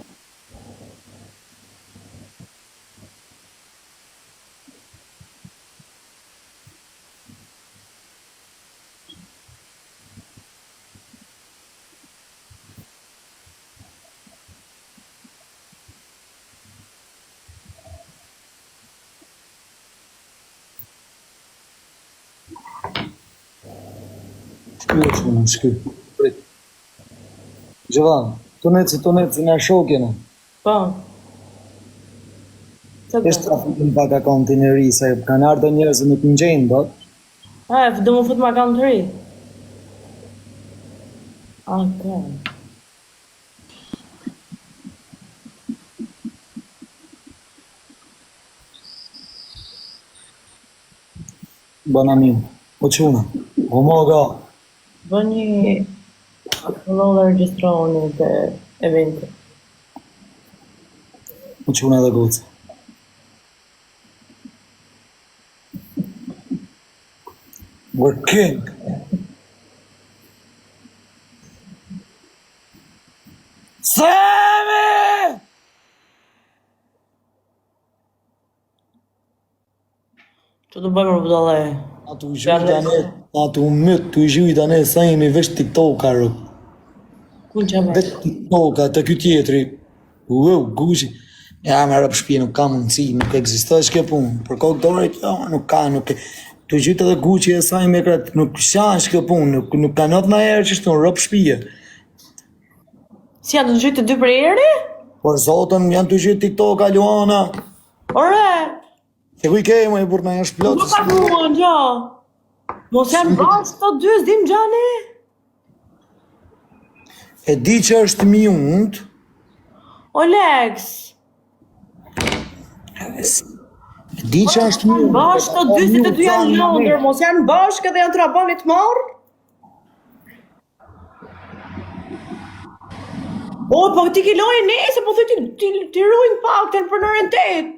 Shkry. Prit. Gjovan, tuneci në shokjene. Po. Ishtë trafikin pak akontin e ri, se kanë ardhe njerëzë nuk në gjenë, do? Do më fut më akant të ri. Okay. Bona mi, o quna, o moga. Bë një follow dhe registroni të eventit. O quna dhe goca. We're king. Semi! Që të bëjmë rëbëdale? Atu mytë të zhujt anë e sa jemi vesh TikTok-a rë. Kun që me? Vesh TikTok-a të kjo tjetëri. Wow, gushi. Ja, me rëpë shpje nuk ka mundësi, nuk eksistoj shke punë. Për kokë dore kjo, nuk ka, nuk e... Të gjithë edhe Gucci e saj me kratë, nuk shanë shke punë, nuk ka nëtë në erë që shtu në rëpë shpje. Si janë të gjithë të dy për eri? Por zotën, janë të gjithë TikTok-a, Luana. Ore! Se kuj kej, më e burë në është plotë. Nuk ka mua në gjo. Mos janë bashkë të dy, s'dim gjani. E di që është mi undë. O Lex. E di që është mi undë. Bashkë të dy, si të dy janë lëndër, mos janë bashkë edhe janë trabanit marë. O, po ti ki lojë nese, po thuj ti rujnë pak të në për në orientet.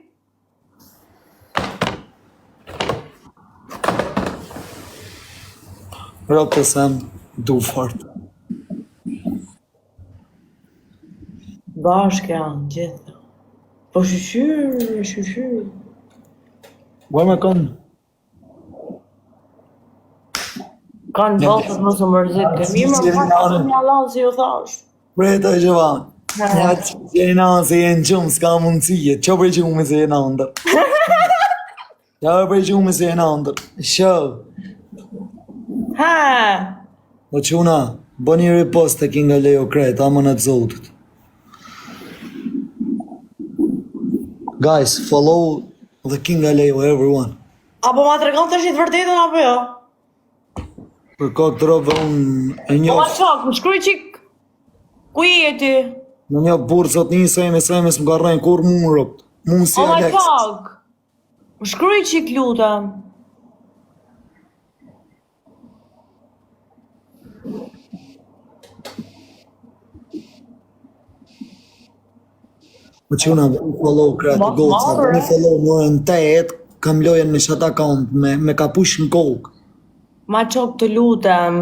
Rëpë të sem, du fort. Bashkë janë, gjithë. Po shushyr. Boj me kënë. Kanë baltët më së mërzit, këmi më pasë një alalë si ju thash. Breta e Gjovan. Ja që jena se jenë qumë, s'ka mundësie. Qa prej qumë se jena ndër? Qa prej qumë se jena ndër? Show. Ha! O quna, bë një repost të kinga Leo Kret, ama në të zotët. Guys, follow the Kinga Leo, everyone. Apo ma të regon të shqit vërtetën, apo jo? Për kokë të robë unë e Po ma njofë. qak, më shkruj qik. Ku i e ti? Në një burë sot një sejme s'më garrajnë kur mu më ropët. Mu si O ma Alex. qak. Më shkruj qik lutem. Po quna, bëni follow kreatë Ma- goca, marrë. bëni follow në orën 8, kam lojen në shat account me kapush në kokë. Ma qak të lutem,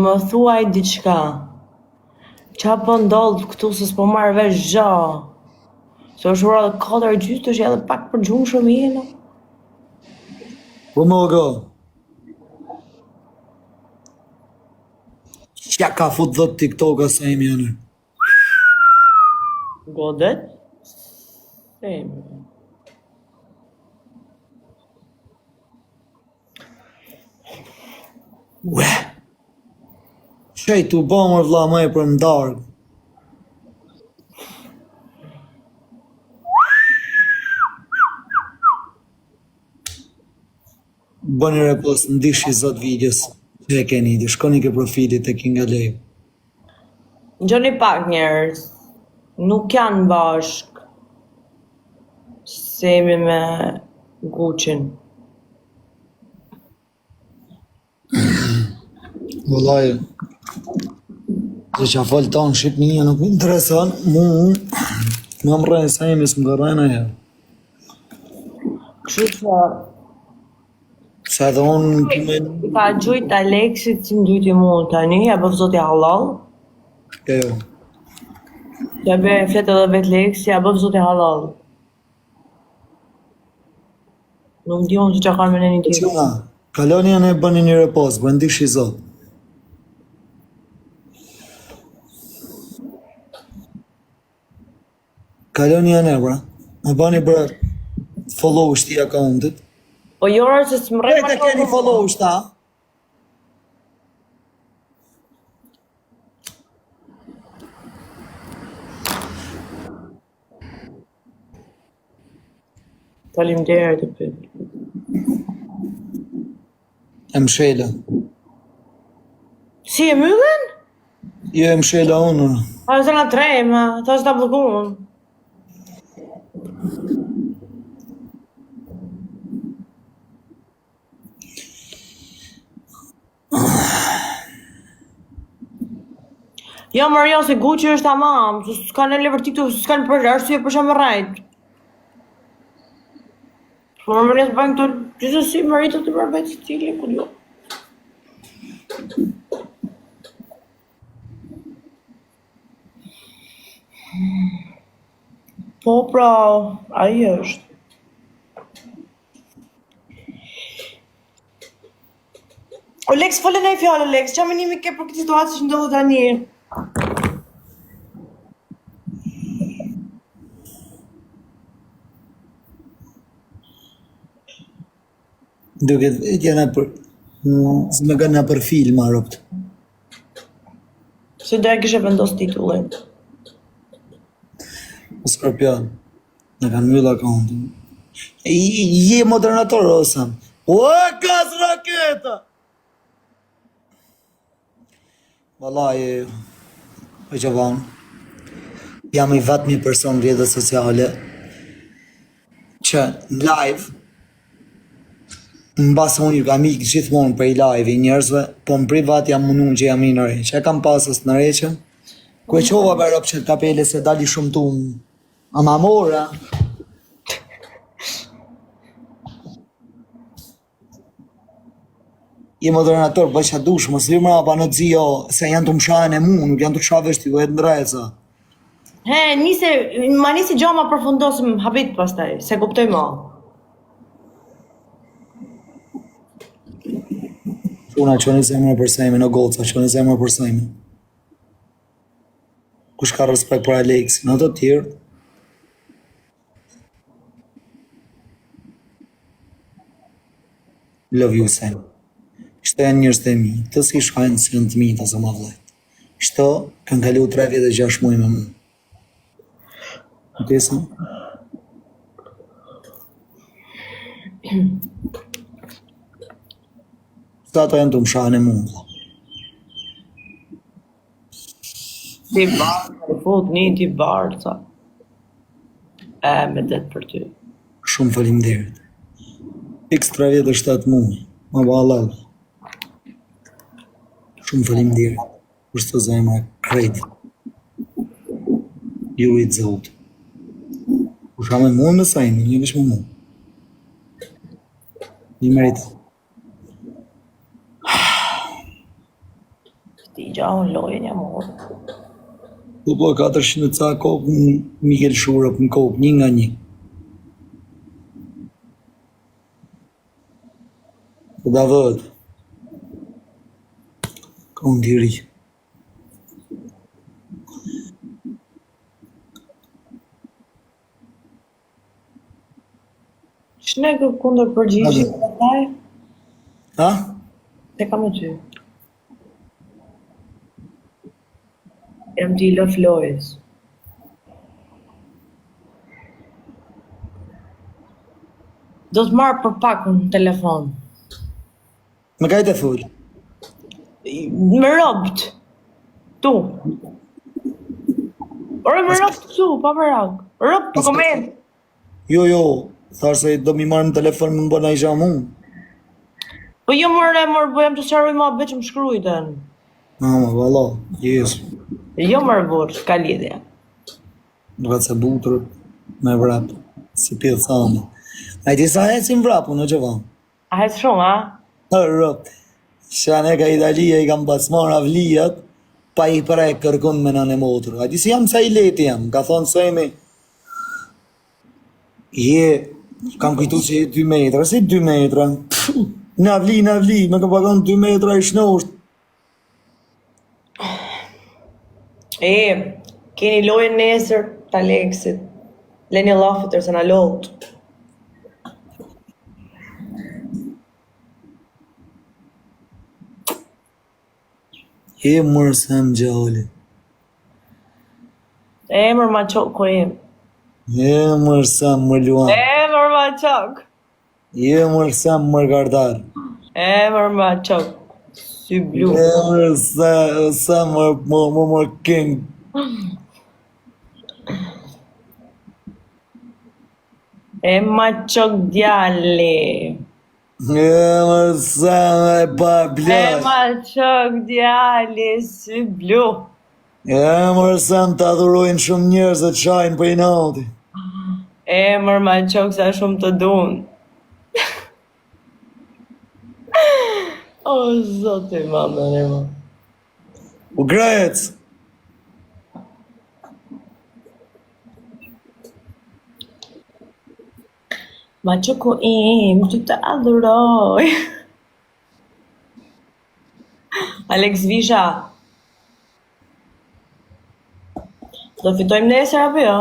më thuaj diçka. Qa po ndodh këtu se s'po marrë vesh gja? Se është ora dhe 4:30, është edhe pak për gjumë shumë jena. Po më go. Qa ka fut dhët TikTok-a sa imi janë. Godet? Semi. Ue. Shej tu bomër vlla më e për mdarë. Bëni repost në dishi zot videos që e keni, di shkoni ke profilit e Kinga Lej. Gjoni pak njerëz, nuk janë bashk, se jemi me Guqin. Vëllaj, që që a falë tonë Shqipënia nuk më intereson, mu më rrejnë sa jemi së më gërrejnë ajo. Kështu që Se edhe unë me i ka gjujt Aleksit si më gjujti mu tani, ja bëf zoti halal, jo. ja be fletë edhe vet Leksi, ja bëf zoti halal. Nuk di unë që që kanë me në një tjetër. Quna, kaloni janë e bëni një repos, bëndi shi zot. Kaloni janë e bra, me bëni bra follow shti accountit. Po jorë që s'më rejnë Rejtë keni follow shta. Faleminderit të pyet. E mshela. Si e myllën? Jo e mshela unë. A se nga trema, ta që ta blokun. Jo, Maria, se Guqi është tamam, se s'ka në levertitu, s'ka në për arsye për shumë rajt. Po Maria të bëjnë këto, gjithësi Maria të përbejt si cili, ku jo. Po pra, ai është. O Lex, fole në i fjallë, Lex, që menimi ke për këtë situatë që ndodhë tani? Duke tjena për... Së me gëna për film, aropt. Se do e kishe vendos titullin. Skorpion, në kanë mbyll akontin. Je moderator, Osam. O, gaz raketa! Valaj, e që vanë, jam i vetmi person në rrjetet sociale që në live, në basë unë ju kam ikë gjithmonë për i live i njerëzve, po në privat jam munun që jam i në re. Që e kam pasës në reqen, ku e qova për ropë që të kapele se dali shumë tumë. Ama mora. Je moderator, bëj që dush, mos li mrapa në dzio, se janë të mshajnë e mu, nuk janë të shaveshti, duhet ndrejca. He, ma nisi gjo ma përfundosim habit pastaj, se kuptoj ma. Quna, qoni zemra për sejme, në goca, qoni zemra për sejme. Kush ka respekt për Aleksin, në të tjerë. Love you, Sam. Shto janë njërës të mi, të si shajnë si në të mi të zë më vlet. Shto, kanë kalu 3 vjetë dhe 6 muaj me mu. Në pesën? Sa ato janë të më shajnë e mu. Ti barë, e fut një ti barë, sa. E, me det për ty. Shumë faleminderit. X 3 vjetë dhe 7 muaj. Ma ba halal. Shumë faleminderit. Për së të zemra kredi. Ju i të zotë. U shame mund në sajnë, një vish me mund. Një meritë. Ti gjaun lojën jam orë. Tu po 400 ca kopë në Mikel Shurop në kopë, 1 nga 1. Po da vëd. Ka unë diri. Shne kë kundër përgjigje të taj? Ha? Se kam e ty. jam t'i lë Flojës. Do të marrë për pak në telefon. Me ka i të thull? Me robt. Tu. Ore me robt tu, pa me robt. Robt të koment. Jo, thash se do mi marrë në telefon më bëna i gjamu. Po jo mërë, po jam të qaroj ma beq më shkrujten. Ma, valla, jesu. Jo mërë burë, s'ka lidhja. Vrat se butër me vrap, si pithë thamë. A i disa hecim vrapu në gjëva. A hecë shumë, a? Rëp, shane ka Italia i kam pasmar avlijat, pa i prek kërkun me nane motër. A disi jam sa i leti jam, ka thonë sejmi. Kam kujtu që je 2 metra, si 2 metra. Në avli, me ka pagon 2 metra i shnosht. Keni lojën nesër të Aleksit. Leni lafët tërse na lot. Mërë se më gjalli. Mërë ma qok ko em. Mërë se më luan. Mërë ma qok. Mërë se më gardar. Mërë ma qok. Sy blu. Mërë se më king. Ma qok djalli. Mërë se më pa blash. Ma qok djalli, sy blu. Mërë se më të adhurojnë shumë njerëz e qajnë për i nalti. Mërë ma qok sa shumë të dun. O, zote mama në ma. U grec. Ma qoku im, që të adhuroj. Alex Visha. Do fitojmë nesër apo jo?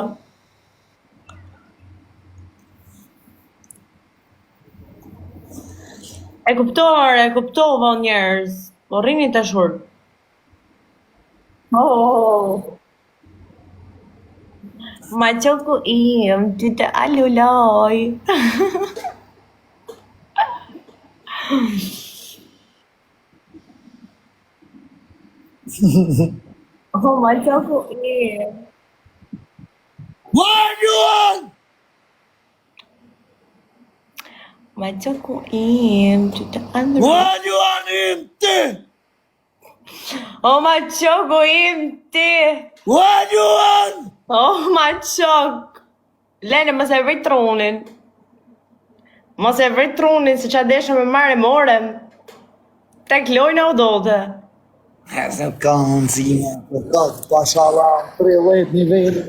E kuptova njerëz. Po rrini të shurt. Ma qoku im, ty të aluloj. Ma qoku im. Marjuan! Ma qoku im, ty të aluloj. Marjuan im ti! Ma qoku im ti. Marjuan! Ma qok. Lene, mos e vrit trunin. Mos e vrit trunin, se qa deshëm e marre morem. Tek lojnë o dote. Se ka nëzime, për këtë pashala, 30 nivelli.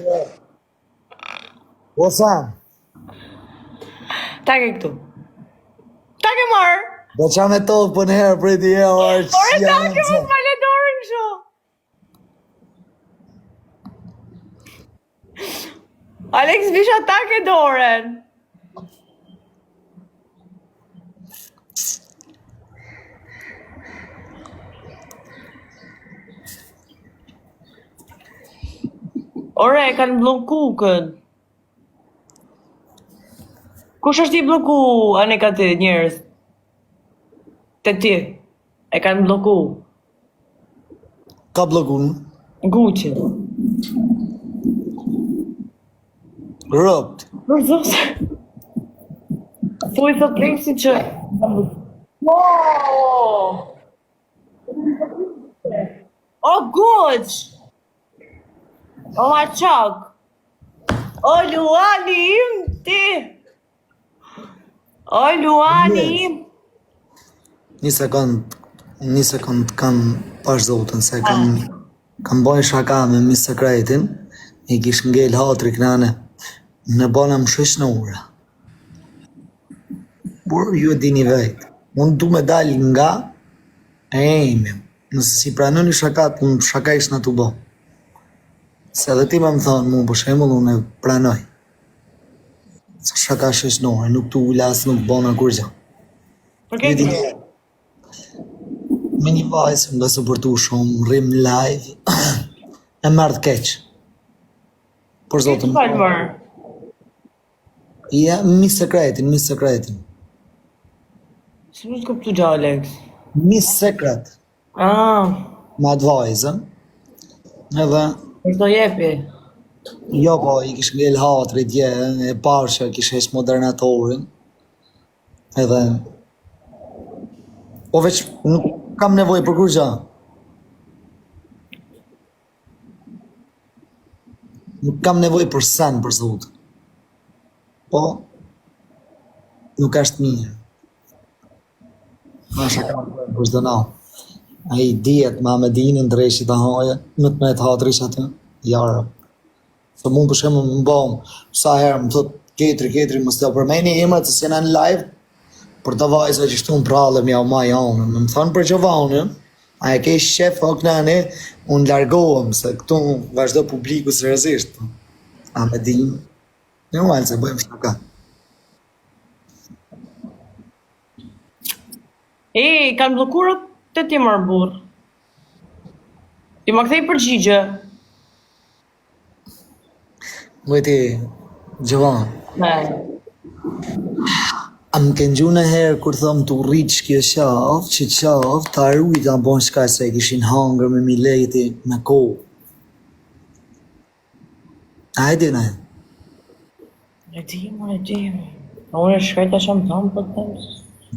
O sam? Take këtu. Take marë. Do qa me tovë për njëherë për i tje orë që Ore, take më pale dorën kësho. Alex Visha, take dorën. Ore, e kanë bloku kën. Kush është i bloku, Anika ti, njerës? Te ti, e kanë bloku. Ka bloku në? Guqi. Rëpt. Për zose. Thuj të presi që... O, guq! O, ma qak! O, luani im ti! O, luani im! Një sekund kanë pash zotën, se kanë boj shaka me mi sekretin, i kish ngell hatri knane, në bona më shësh në ura. Por ju e dini vetë, unë du me dalë nga e imi, nëse si pranoni shakat, unë shaka ish në të bo. Se dhe ti me më thonë, mu për shemull, unë e pranoj. Se shaka shësh në ura, nuk tu ulas, nuk bona kur gjë. Për ke këtë? Me një vajzë nga supportu shumë, rrim live, E merr të keq. Për zotin. Falë mërë. Ja, mis sekretin. Si më të këptu gja, Alex? Mis sekret. Me advajzën. Edhe, Është do jepi. jo po, i kish ngel hatri dje, e parë që kish heq modernatorin. Edhe, po veç, nuk kam nevoj për kur gja. Nuk kam nevoj për sen, për zotë. Po, nuk është mirë. Asha kam për shdo na. A i dijet ma me dinin dreshit të haje, më të me të hatrish atë, jara. Se mund për shemë më bom, sa herë më thot ketri, më stë përmeni imrat se jena në live, për të vajza që shtu në prallë mja u ma janë. Më thonë për Gjovanë, a e ke shef o knani, unë largohem, se këtu vazhdo publiku seriozisht. A me din, në malë se bëjmë shaka. Kanë blokurët të ti mërë burë. Ti më kthej përgjigje. Vëti, Gjovan, Ne. a më kënë gju në herë kur thëmë të rritë shkje qafë, që qafë të arrujt a bon shkaj se e kishin hangër me Mileti me kohë. A e di ne? E di. Unë e shkajta që më thamë për të temë.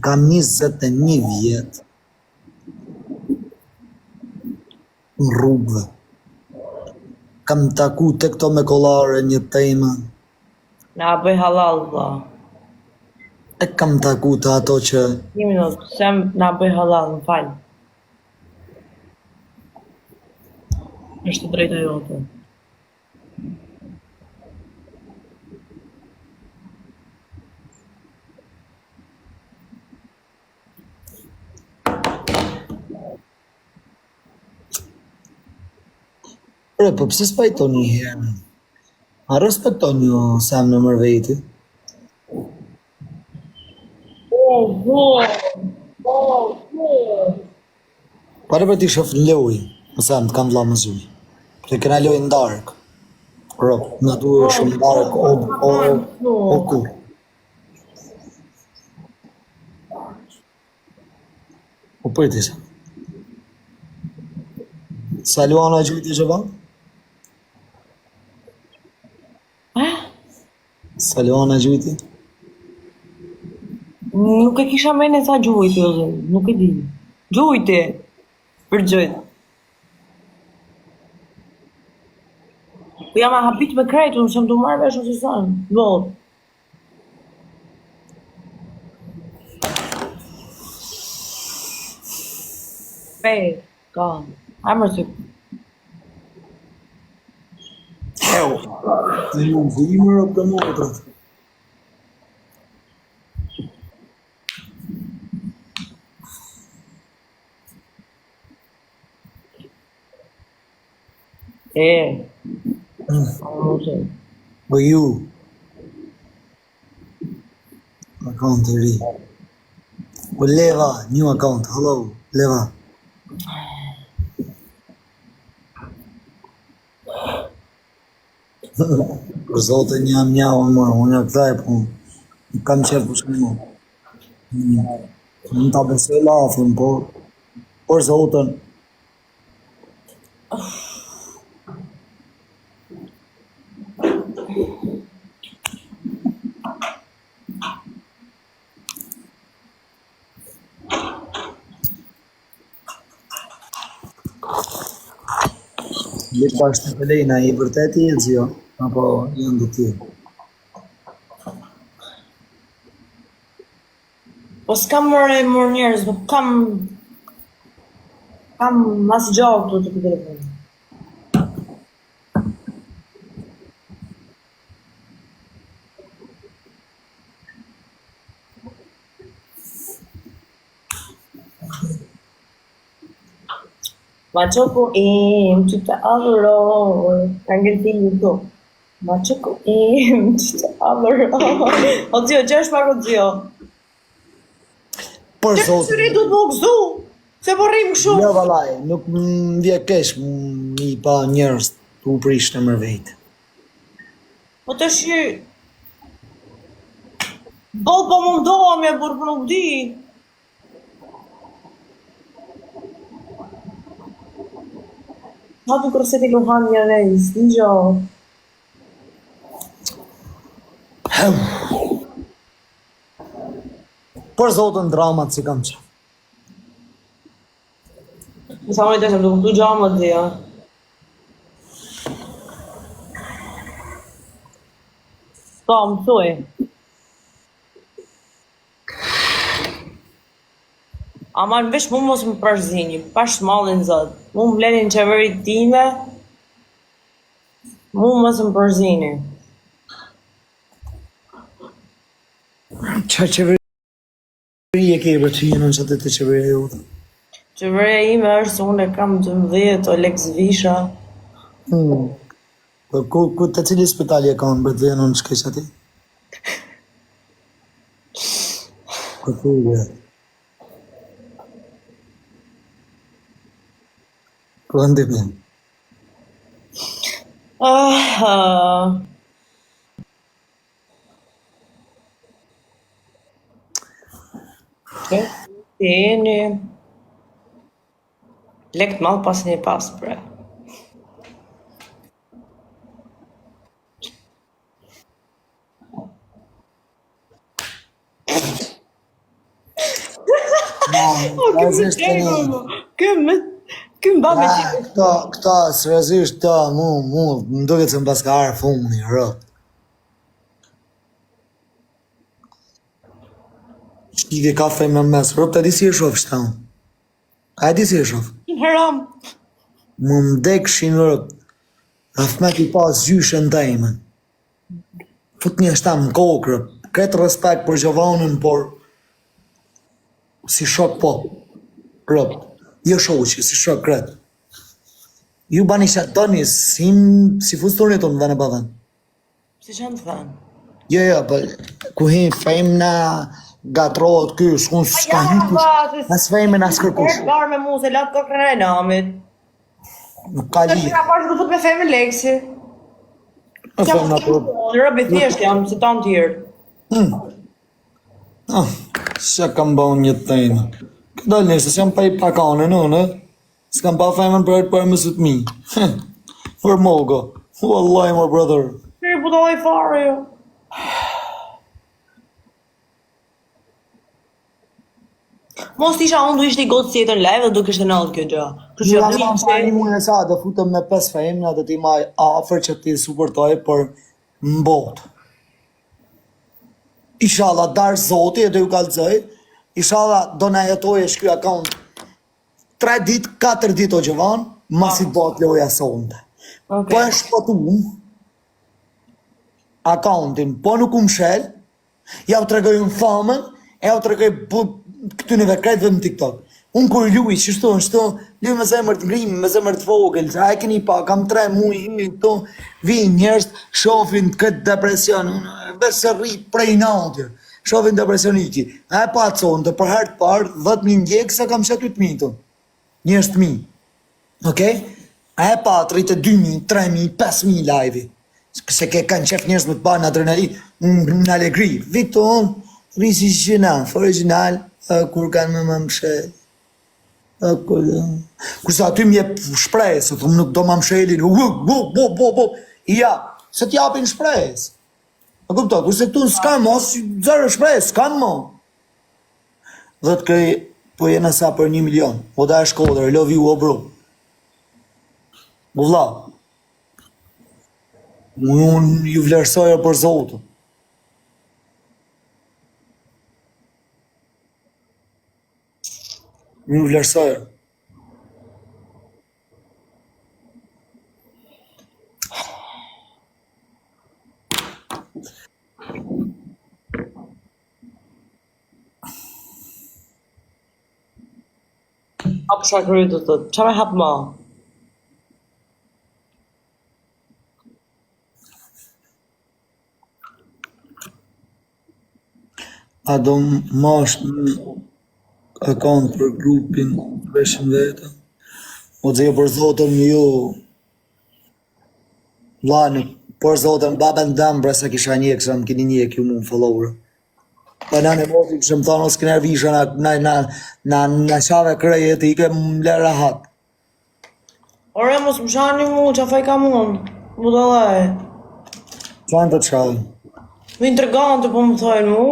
Kam 21 vjetë në rrugëve. Kam taku të këto me kolare një tema. Na bëj halal, vla. E kam taku të ato që 1 minutë, sem na bëj halal, më falë. Është drejta jote. Pre, po pëse s'pajto një herë? A respekto një sem në mërë veti? Pare për ti shof në loj, më sem të kam vla më zuj. Të kena loj në dark. Ro, në duhe shumë në dark, o kur. O për ti se. Sa Luana gjujti Gjovan? Sa Luana gjujti? Nuk e kisha mene sa gjujti, o zë. Nuk e di. Gjujti. Për gjujt. Po jam a habit me krejt, unë shem du marrë vesh ose sanë. Vot. Pej, ka. Amër si. Heo! Në ju në vimër o për motrat. Po ju. Account të ri. Po Leva, new account, hello, Leva. Për zote një jam njau më, unë ja këthaj, po nuk kam qërë për shumë. Në ta besoj lafën, po për zotën. Letë bashkë të pëlejna, i vërtet i e zjo, apo janë dhe tjerë. Po s'kam mërë njerëz, nuk kam mas gjallë të këtë telefon. Ma qoko im që të adhëroj. Ka ngell filmi këtu. Ma qoko im që të adhëroj. O Dio, që është pak o Dio? Për Që zotë, syri du të më gëzu? Se po rrim kështu. Jo vallaj, nuk më vje kesh mi pa njerëz tu prish në mër vetë. Po të shi... Do po mundoha me burë për nuk di. Ma të kërëseti Luhan një rejs, një gjo. Për zotën dramat si kam që. Në sa më të shumë, duke të gjamë të dhja. Ta, më thuj. Aman vesh mu mos më përzini, pash mallin zot. Mu më blenin qeverit time, mu mos më përzini. Qa qeveri e ke për të jenon që të qeveri e jote? Qeveria ime është se unë e kam 12 o Lex Visha. Po ku të cili spitali e kanë për të jenon që kesh ati? Po të u Po ndim një. Jeni lekt malë pas një pas, bre. Këmë ba me qikë. Këta, seriozisht, më duket se më pas ka arë fumë një rëp. Shkike kafe me mes, rëp të di si e shof shtaun. A e di si e shof? Haram. Më mdekshin rëp. Rafmet i pas gjyshen të ime. Fut një shtam në kokë rëp. Këtë respekt për Gjovanën, por si shok po. Rëp. Jo shoqi, si shok kretë. Ju bani shatë doni, si fustonit unë dhe në bëdhen. Si që në të thënë? Jo, për ku hin femna gatrohet ky, s'kun s'ka hikush, as femën as kërkush. Garë me mu se latë kokën e namit. Nuk ka Të lidhje. shka pashtë du fut me femën Leksi. E femna për... Në rëbi thjesht jam, si ta në tjerë. Shë kam bënë një tejnë. Këtë njëse, s'jam pa i pakane në, s'kam pa femën për mësët mi. For mogo. Wallahi, my brother. Kërë puto dhe i fare, jo. Mos isha unë du ishte i gotë tjetër live dhe duke ishte nëllë kjo gjë. Kërë që Ja, rrimë ma që... një mujë e sa, do futëm me 5 femna dhe ti ma afer që ti suportoj për mbot. Inshallah, darë zoti e do ju kalëzoj, inshallah, do na jetoj e shkry akaunt 3 dit, 4 dit o Gjovan, masit bot loja sonde. Po e shpotum akauntin, po nuk shel, ja u tregoj unë famën, ja u tregoj këtyneve kretëve në TikTok. Unë kur luj, qështu, luj me zemër të ngrimë, me zemër të vogël, a e keni pa, kam 3 muj, këtu, vinë njerës, shofin këtë depresion, veç se rri prej natje, shofin depresioniki. A e pa të sonë, të për herë të parë, 10.000 ndjekë, se kam shetu të mitun. Njerës të mi. Okej? A e pa të rritë 2.000, 3.000, 5.000 live-i. Se ke kanë qef njerës me të banë adrenalin, në alegri. Vitë unë, rrisi që original, kur kanë më mshelë. Kurse aty më jep shprehje, se thëmë nuk do më mshelin, ja, se t'japin shprehjes. A kupto, kurse këtu s'kam mos, zërë shprehje, s'kam mo. Dhe të këj, po jena sa për 1 milion, o da e Shkodër, love you, o bro. Vëlla, unë ju vlerësoja për Zotën. Ju vlerësoja. Hapë shakëry të të, qa me hapë ma? A do mash, akont për grupin Veshën Veta. O dzej për zotën ju, vlanë, për zotën babën dëmë, bre se kisha njek, se më kini njek ju mu më follower. Pa në në moti kështë më thonë, ose kënë visha në qave krejet, i ke më le rahat. Ore, mos më shani mu, qa faj ka mund. Mu të lej. Qanë të qallë? Mi intrigante po më thojnë mu.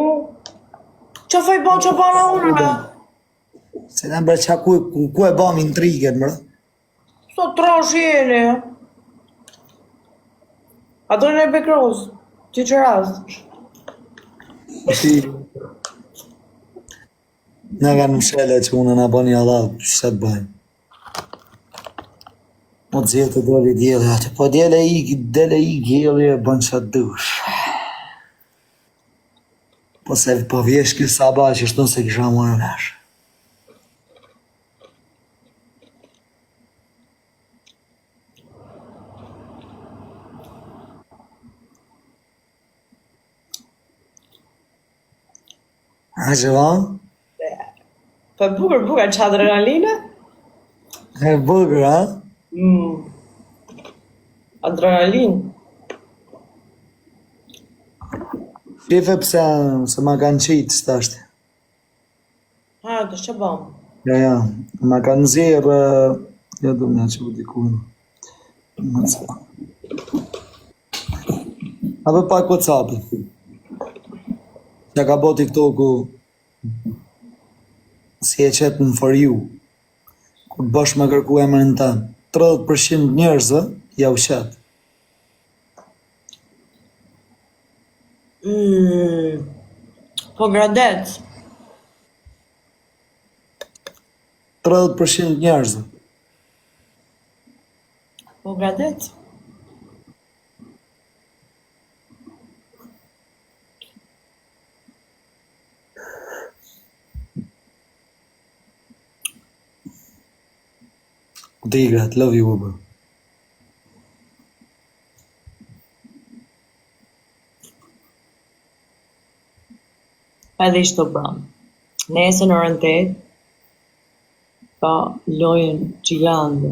Qa faj ba qa ba në unë? Se në bre qa ku e bam intriget, mërë? Sa trash jeni. A do në e bekros? Ti që rast? Si... Në kanë mshele që unë në bani Allah, që të bëjmë? O të zhjetë të dole djeli atë, po dele i gjeli e bënë që të dush. Po se po vjesh kjo sabah që shtu se kisha mërë vesh. A që va? Po bukur që adrenaline? E bukur, ha? Adrenalin. Shife pse se ma kanë qitë stashtë. Ha, të që bam? Ja, ma kanë zirë, ja du mja që u dikujnë. A për pak WhatsApp-i. Ja ka bo TikTok-u si e qetë në For You. Kur bësh me kërku emrin tanë. 30% njerëzve ja u qetë. Po gradec. 30% njerëzve. Po gradec. Digrat, love you, bro. Edhe ishte bram. Nesër në orën 8 ka lojën gjigande.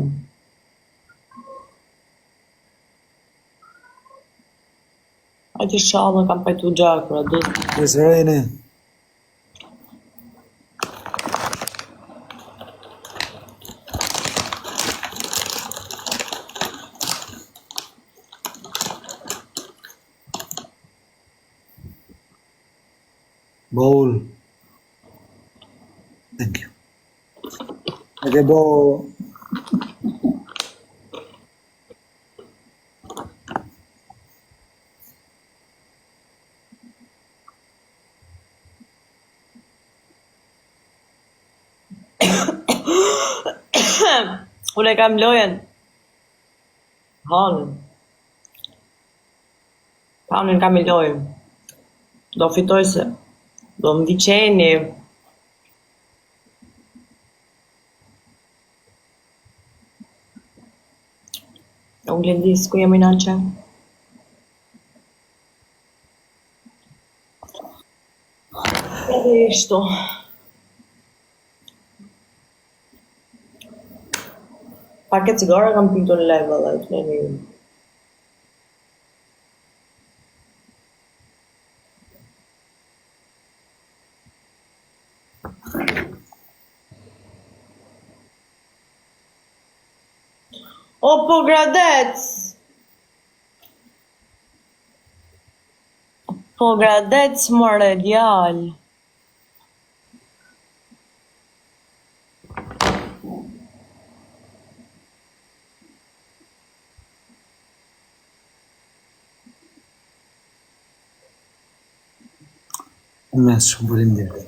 Ajde shalën kam pajtu gjakra, do It's raining. Bowl. Thank you. Okay, bowl. Ule kam lojën. Hanën. Hanën kam i lojën. Do fitoj se. Do më viqeni. Unë lëndis, ku jemi në që? Edhe ishto. Paket cigara kam pintu në level, e të në një. O, po gradec! Po gradec, more djallë. Mes shumë faleminderit.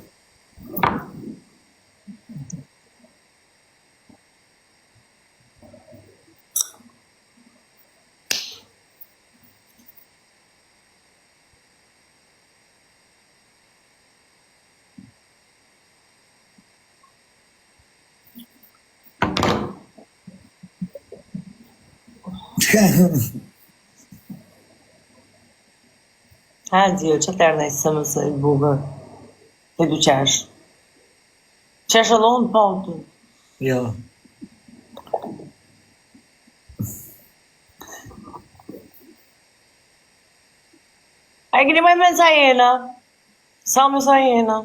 Ha, zio, që tërë në i sëmës e bugër. E du qash. Qeshëllon, po, tu. Ja. A e keni më me sa jena? Sa me sa jena?